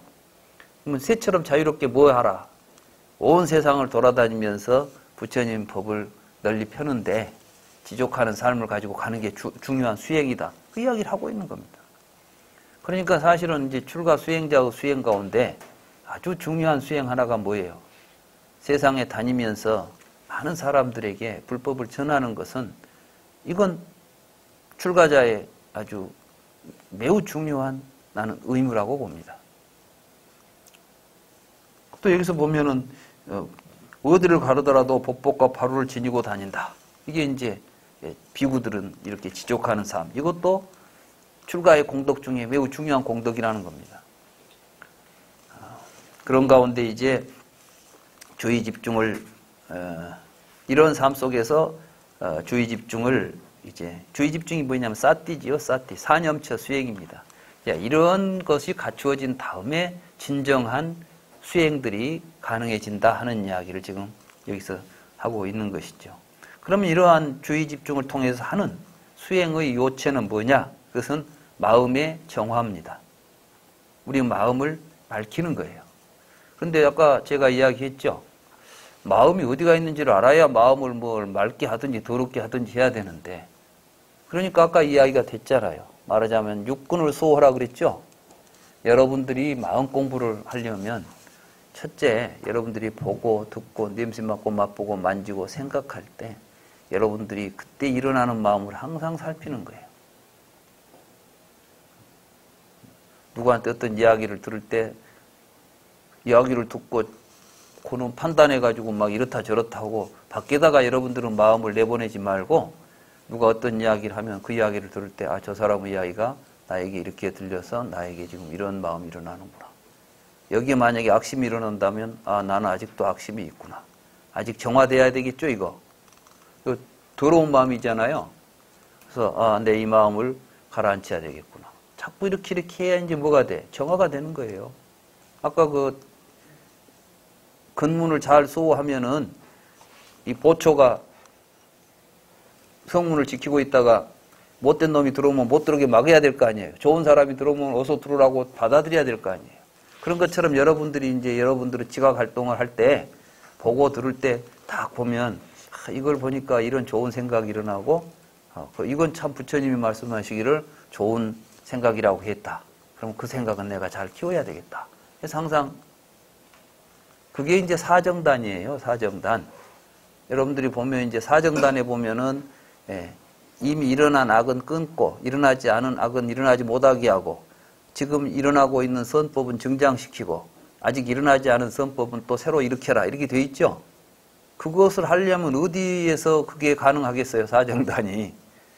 그러면 새처럼 자유롭게 뭐 하라? 온 세상을 돌아다니면서 부처님 법을 널리 펴는데 지족하는 삶을 가지고 가는 게 중요한 수행이다. 그 이야기를 하고 있는 겁니다. 그러니까 사실은 이제 출가 수행자의 수행 가운데 아주 중요한 수행 하나가 뭐예요? 세상에 다니면서 많은 사람들에게 불법을 전하는 것은 이건 출가자의 아주 매우 중요한 나는 의무라고 봅니다. 또 여기서 보면은 어디를 가르더라도 법복과 바루를 지니고 다닌다. 이게 이제 비구들은 이렇게 지족하는 삶. 이것도 출가의 공덕 중에 매우 중요한 공덕이라는 겁니다. 그런 가운데 이제 주의 집중을 이런 삶 속에서 주의 집중을 이제 주의 집중이 뭐냐면 사띠지요, 사띠 사념처 수행입니다. 이런 것이 갖추어진 다음에 진정한 수행들이 가능해진다 하는 이야기를 지금 여기서 하고 있는 것이죠. 그러면 이러한 주의 집중을 통해서 하는 수행의 요체는 뭐냐? 그것은 마음의 정화입니다. 우리 마음을 밝히는 거예요. 그런데 아까 제가 이야기했죠. 마음이 어디가 있는지를 알아야 마음을 뭘 맑게 하든지 더럽게 하든지 해야 되는데 그러니까 아까 이야기가 됐잖아요. 말하자면 육군을 수호하라 그랬죠. 여러분들이 마음 공부를 하려면 첫째, 여러분들이 보고 듣고 냄새 맡고 맛보고 만지고 생각할 때 여러분들이 그때 일어나는 마음을 항상 살피는 거예요. 누구한테 어떤 이야기를 들을 때 이야기를 듣고 그는 판단해가지고 막 이렇다 저렇다 하고 밖에다가 여러분들은 마음을 내보내지 말고 누가 어떤 이야기를 하면 그 이야기를 들을 때 아, 저 사람의 이야기가 나에게 이렇게 들려서 나에게 지금 이런 마음이 일어나는구나. 여기에 만약에 악심이 일어난다면 아, 나는 아직도 악심이 있구나. 아직 정화돼야 되겠죠, 이거. 더러운 마음이잖아요. 그래서 아, 내 이 마음을 가라앉혀야 되겠구나. 자꾸 이렇게 해야 이제 뭐가 돼? 정화가 되는 거예요. 아까 그 근문을 잘 수호하면은 이 보초가 성문을 지키고 있다가 못된 놈이 들어오면 못 들어오게 막아야 될 거 아니에요. 좋은 사람이 들어오면 어서 들어오라고 받아들여야 될 거 아니에요. 그런 것처럼 여러분들이 이제 여러분들의 지각 활동을 할 때 보고 들을 때 딱 보면 아, 이걸 보니까 이런 좋은 생각이 일어나고 이건 참 부처님이 말씀하시기를 좋은 생각이라고 했다. 그럼 그 생각은 내가 잘 키워야 되겠다. 그래서 항상 그게 이제 사정단이에요. 사정단. 여러분들이 보면 이제 사정단에 보면은 이미 일어난 악은 끊고 일어나지 않은 악은 일어나지 못하게 하고 지금 일어나고 있는 선법은 증장시키고 아직 일어나지 않은 선법은 또 새로 일으켜라 이렇게 돼 있죠. 그것을 하려면 어디에서 그게 가능하겠어요? 사정단이.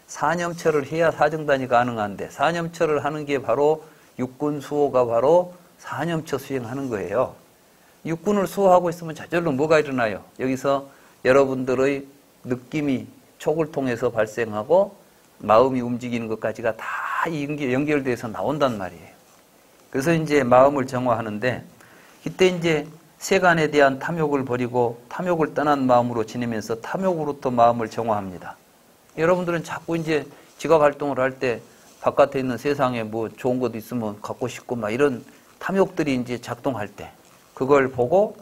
사념처를 해야 사정단이 가능한데 사념처를 하는 게 바로 육군 수호가 바로 사념처 수행하는 거예요. 육군을 수호하고 있으면 저절로 뭐가 일어나요? 여기서 여러분들의 느낌이 촉을 통해서 발생하고 마음이 움직이는 것까지가 다 연결돼서 나온단 말이에요. 그래서 이제 마음을 정화하는데, 이때 이제 세간에 대한 탐욕을 버리고 탐욕을 떠난 마음으로 지내면서 탐욕으로부터 마음을 정화합니다. 여러분들은 자꾸 이제 지각 활동을 할 때 바깥에 있는 세상에 뭐 좋은 것도 있으면 갖고 싶고 막 이런 탐욕들이 이제 작동할 때 그걸 보고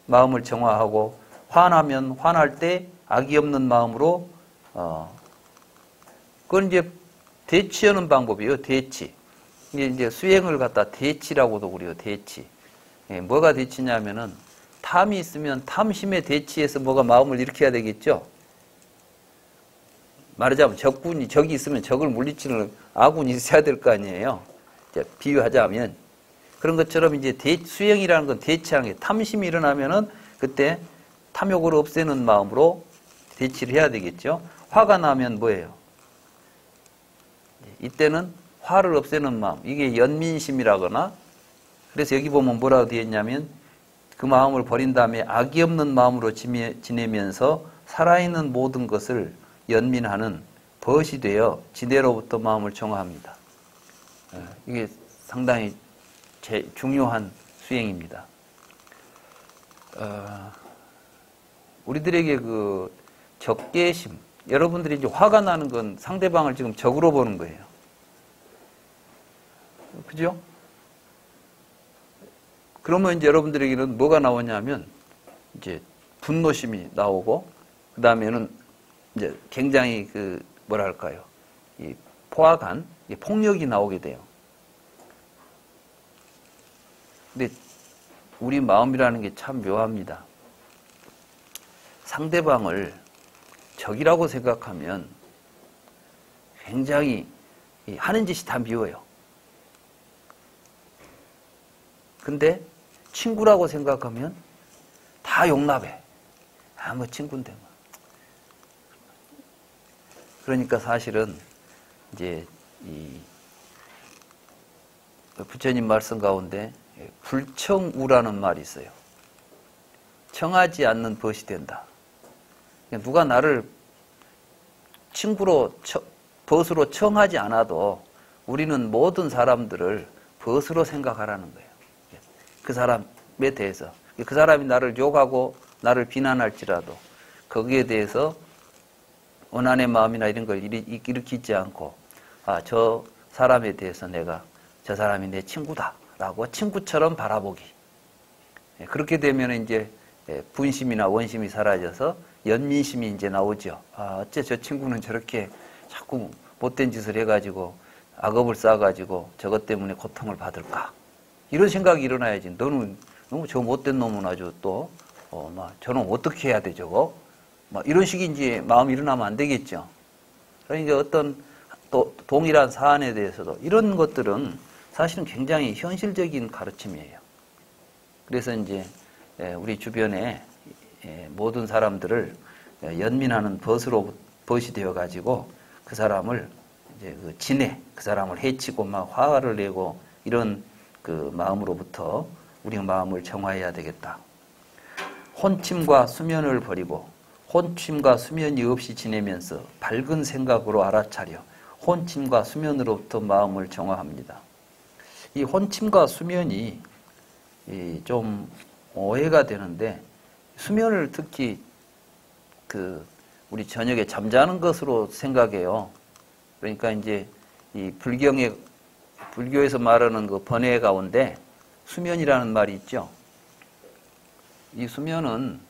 마음을 정화하고, 화나면 화날 때 악이 없는 마음으로 그건 이제 대치하는 방법이에요. 대치. 이제 수행을 갖다 대치라고도 그래요. 대치. 뭐가 대치냐면은 탐이 있으면 탐심에 대치해서 뭐가 마음을 일으켜야 되겠죠. 말하자면 적이 있으면 적을 물리치는 아군이 있어야 될 거 아니에요. 비유하자면 그런 것처럼 이제 수행이라는 건 대치하는 게, 탐심이 일어나면은 그때 탐욕을 없애는 마음으로 대치를 해야 되겠죠. 화가 나면 뭐예요? 이때는 화를 없애는 마음, 이게 연민심이라거나, 그래서 여기 보면 뭐라고 되어 있냐면 그 마음을 버린 다음에 악이 없는 마음으로 지내면서 살아있는 모든 것을 연민하는 벗이 되어 지대로부터 마음을 정화합니다. 이게 상당히 중요한 수행입니다. 우리들에게 그 적개심, 여러분들이 이제 화가 나는 건 상대방을 지금 적으로 보는 거예요. 그죠? 그러면 이제 여러분들에게는 뭐가 나오냐면 이제 분노심이 나오고, 그 다음에는 이제 굉장히 뭐랄까요, 이 포악한 폭력이 나오게 돼요. 근데 우리 마음이라는 게 참 묘합니다. 상대방을 적이라고 생각하면 굉장히 하는 짓이 다 미워요. 근데 친구라고 생각하면 다 용납해. 뭐 친구인데 뭐. 그러니까 사실은 이제 이 부처님 말씀 가운데 불청우라는 말이 있어요. 청하지 않는 벗이 된다. 누가 나를 친구로 벗으로 청하지 않아도 우리는 모든 사람들을 벗으로 생각하라는 거예요. 그 사람에 대해서. 그 사람이 나를 욕하고 나를 비난할지라도 거기에 대해서 원한의 마음이나 이런 걸 일으키지 않고, 저 사람에 대해서 내가 저 사람이 내 친구다라고 친구처럼 바라보기. 그렇게 되면 이제 분심이나 원심이 사라져서 연민심이 이제 나오죠. 어째 저 친구는 저렇게 자꾸 못된 짓을 해가지고 악업을 쌓아가지고 저것 때문에 고통을 받을까? 이런 생각이 일어나야지. 너는 너무 저 못된 놈은 아주 또 저는 어떻게 해야 돼 저거? 이런 식의 이제 마음이 일어나면 안 되겠죠. 그러니까 어떤 또 동일한 사안에 대해서도 이런 것들은 사실은 굉장히 현실적인 가르침이에요. 그래서 이제 우리 주변에 모든 사람들을 연민하는 벗이 되어 가지고 그 사람을 이제 그 사람을 해치고 막 화를 내고 이런 그 마음으로부터 우리가 마음을 정화해야 되겠다. 혼침과 수면을 버리고 혼침과 수면이 없이 지내면서 밝은 생각으로 알아차려 혼침과 수면으로부터 마음을 정화합니다. 이 혼침과 수면이 좀 오해가 되는데, 수면을 특히 우리 저녁에 잠자는 것으로 생각해요. 그러니까 이제 이 불교에서 말하는 그 번뇌 가운데 수면이라는 말이 있죠. 이 수면은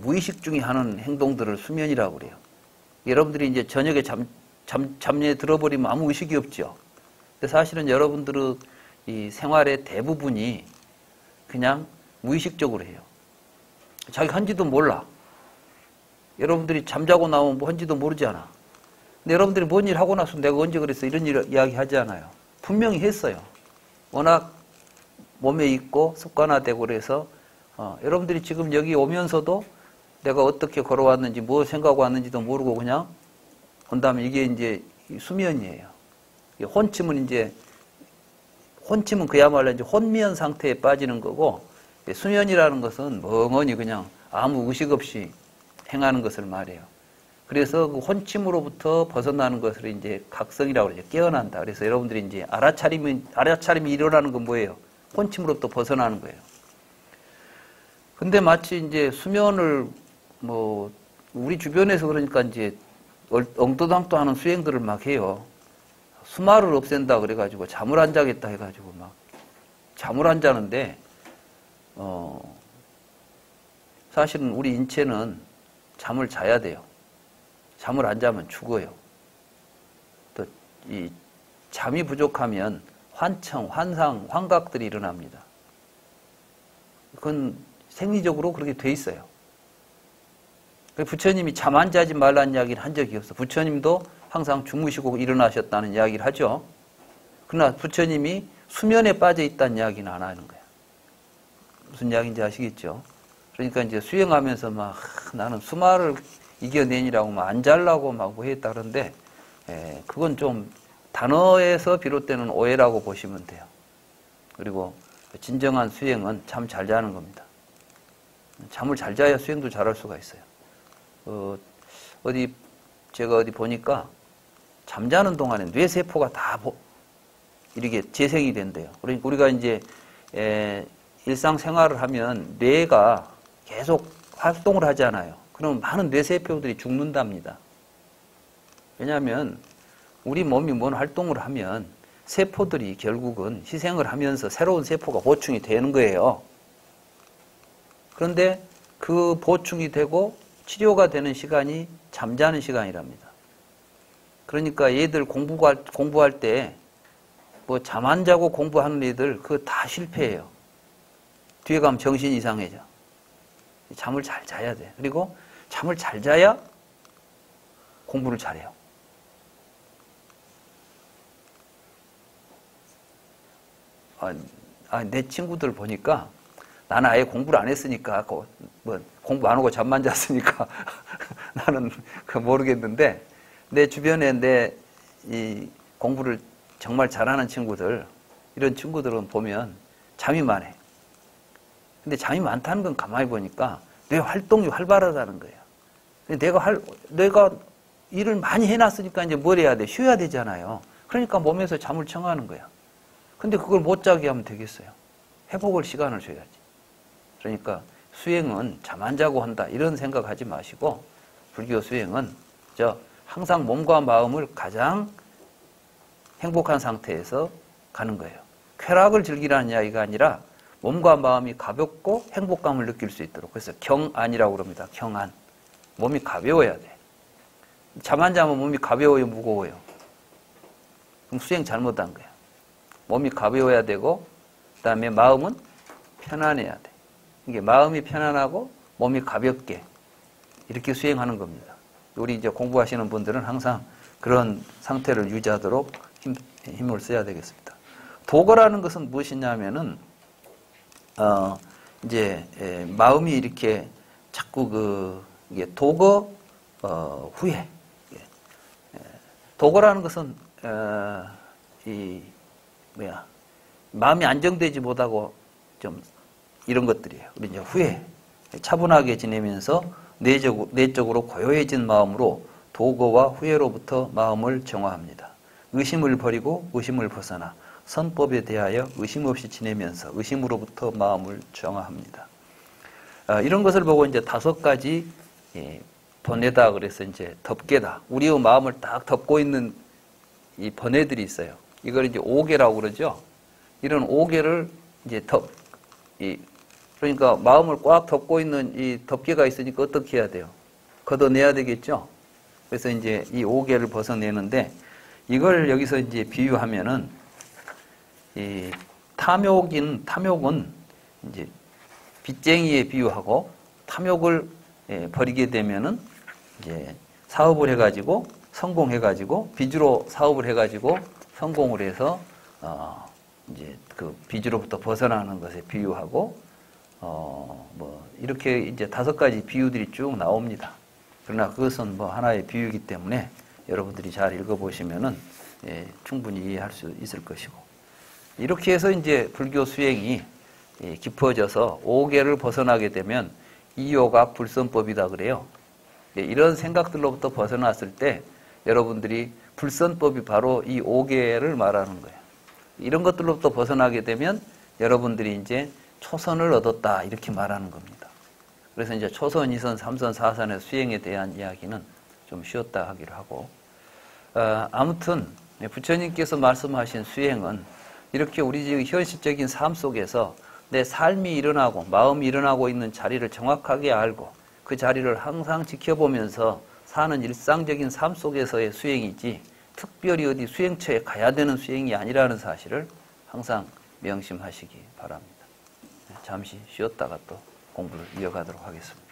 무의식 중에 하는 행동들을 수면이라고 그래요. 여러분들이 이제 저녁에 잠에 들어버리면 아무 의식이 없죠. 근데 사실은 여러분들의 이 생활의 대부분이 그냥 무의식적으로 해요. 자기가 한지도 몰라. 여러분들이 잠자고 나오면 뭐 한지도 모르잖아. 근데 여러분들이 뭔 일 하고 나서 내가 언제 그랬어 이런 일 이야기 하지 않아요. 분명히 했어요. 워낙 몸에 있고 습관화되고 그래서 여러분들이 지금 여기 오면서도 내가 어떻게 걸어왔는지 뭐 생각하고 왔는지도 모르고 그냥 온다면 이게 이제 수면이에요. 혼침은 그야말로 이제 혼미한 상태에 빠지는 거고, 수면이라는 것은 멍하니 그냥 아무 의식 없이 행하는 것을 말해요. 그래서 그 혼침으로부터 벗어나는 것을 이제 각성이라고 그러죠. 깨어난다. 그래서 여러분들이 이제 알아차림이 일어나는 건 뭐예요? 혼침으로부터 벗어나는 거예요. 근데 마치 이제 수면을 뭐 우리 주변에서 그러니까 이제 엉떠당떠 하는 수행들을 막 해요. 수마를 없앤다 그래가지고 잠을 안 자겠다 해가지고 막 잠을 안 자는데 사실은 우리 인체는 잠을 자야 돼요. 잠을 안 자면 죽어요. 또 이 잠이 부족하면 환청, 환상, 환각들이 일어납니다. 그건 생리적으로 그렇게 돼 있어요. 부처님이 잠 안 자지 말라는 이야기를 한 적이 없어. 부처님도 항상 주무시고 일어나셨다는 이야기를 하죠. 그러나 부처님이 수면에 빠져 있다는 이야기는 안 하는 거예요. 무슨 이야기인지 아시겠죠? 그러니까 이제 수행하면서 막 나는 수마를 이겨내니라고 막 안 잘라고 막 했다 그러는데 그건 좀 단어에서 비롯되는 오해라고 보시면 돼요. 그리고 진정한 수행은 잠 잘 자는 겁니다. 잠을 잘 자야 수행도 잘할 수가 있어요. 제가 어디 보니까 잠자는 동안에 뇌세포가 다 이렇게 재생이 된대요. 그러니까 우리가 이제 일상생활을 하면 뇌가 계속 활동을 하잖아요. 그럼 많은 뇌세포들이 죽는답니다. 왜냐하면 우리 몸이 뭔 활동을 하면 세포들이 결국은 희생을 하면서 새로운 세포가 보충이 되는 거예요. 그런데 그 보충이 되고 치료가 되는 시간이 잠자는 시간이랍니다. 그러니까 얘들 공부할 때 뭐 잠 안 자고 공부하는 애들 그거 다 실패해요. 뒤에 가면 정신이 이상해져. 잠을 잘 자야 돼. 그리고 잠을 잘 자야 공부를 잘해요. 내 친구들 보니까 나는 아예 공부를 안 했으니까 뭐 공부 안 하고 잠만 잤으니까 나는 모르겠는데 내 주변에 이 공부를 정말 잘하는 친구들 이런 친구들은 보면 잠이 많아요. 근데 잠이 많다는 건 가만히 보니까 뇌 활동이 활발하다는 거예요. 내가 일을 많이 해놨으니까 이제 뭘 해야 돼? 쉬어야 되잖아요. 그러니까 몸에서 잠을 청하는 거야. 근데 그걸 못 자게 하면 되겠어요. 회복을 시간을 줘야지. 그러니까 수행은 잠 안 자고 한다 이런 생각하지 마시고 불교 수행은 항상 몸과 마음을 가장 행복한 상태에서 가는 거예요. 쾌락을 즐기라는 이야기가 아니라 몸과 마음이 가볍고 행복감을 느낄 수 있도록. 그래서 경안이라고 그럽니다. 경안. 몸이 가벼워야 돼. 잠 안 자면 몸이 가벼워요, 무거워요? 그럼 수행 잘못한 거야. 몸이 가벼워야 되고 그 다음에 마음은 편안해야 돼. 이게 마음이 편안하고 몸이 가볍게 이렇게 수행하는 겁니다. 우리 이제 공부하시는 분들은 항상 그런 상태를 유지하도록 힘을 써야 되겠습니다. 도거라는 것은 무엇이냐면은 이제 마음이 이렇게 자꾸 이게 도거 후회. 도거라는 것은 마음이 안정되지 못하고 좀 이런 것들이에요. 우리 이제 후회, 차분하게 지내면서 내적으로 고요해진 마음으로 도거와 후회로부터 마음을 정화합니다. 의심을 버리고 의심을 벗어나 선법에 대하여 의심 없이 지내면서 의심으로부터 마음을 정화합니다. 이런 것을 보고 이제 5가지 번뇌다 그래서 이제 덮개다. 우리의 마음을 딱 덮고 있는 이 번뇌들이 있어요. 이걸 이제 오개라고 그러죠. 이런 오개를 이제 그러니까 마음을 꽉 덮고 있는 이 덮개가 있으니까 어떻게 해야 돼요? 걷어내야 되겠죠? 그래서 이제 이 오개를 벗어내는데 이걸 여기서 이제 비유하면은 이 탐욕은 이제 빚쟁이에 비유하고 탐욕을 버리게 되면은 이제 사업을 해가지고 성공해가지고 빚으로 사업을 해가지고 성공을 해서 이제 그 빚으로부터 벗어나는 것에 비유하고 뭐 이렇게 이제 5가지 비유들이 쭉 나옵니다. 그러나 그것은 뭐 하나의 비유이기 때문에 여러분들이 잘 읽어보시면은 충분히 이해할 수 있을 것이고 이렇게 해서 이제 불교 수행이 깊어져서 5개를 벗어나게 되면 이요가 불선법이다 그래요. 이런 생각들로부터 벗어났을 때 여러분들이 불선법이 바로 이 5계를 말하는 거예요. 이런 것들로부터 벗어나게 되면 여러분들이 이제 초선을 얻었다 이렇게 말하는 겁니다. 그래서 이제 초선, 2선, 3선, 4선의 수행에 대한 이야기는 좀 쉬었다 하기로 하고, 아무튼 부처님께서 말씀하신 수행은 이렇게 우리 지금 현실적인 삶 속에서 내 삶이 일어나고 마음이 일어나고 있는 자리를 정확하게 알고 그 자리를 항상 지켜보면서 사는 일상적인 삶 속에서의 수행이지 특별히 어디 수행처에 가야 되는 수행이 아니라는 사실을 항상 명심하시기 바랍니다. 잠시 쉬었다가 또 공부를 이어가도록 하겠습니다.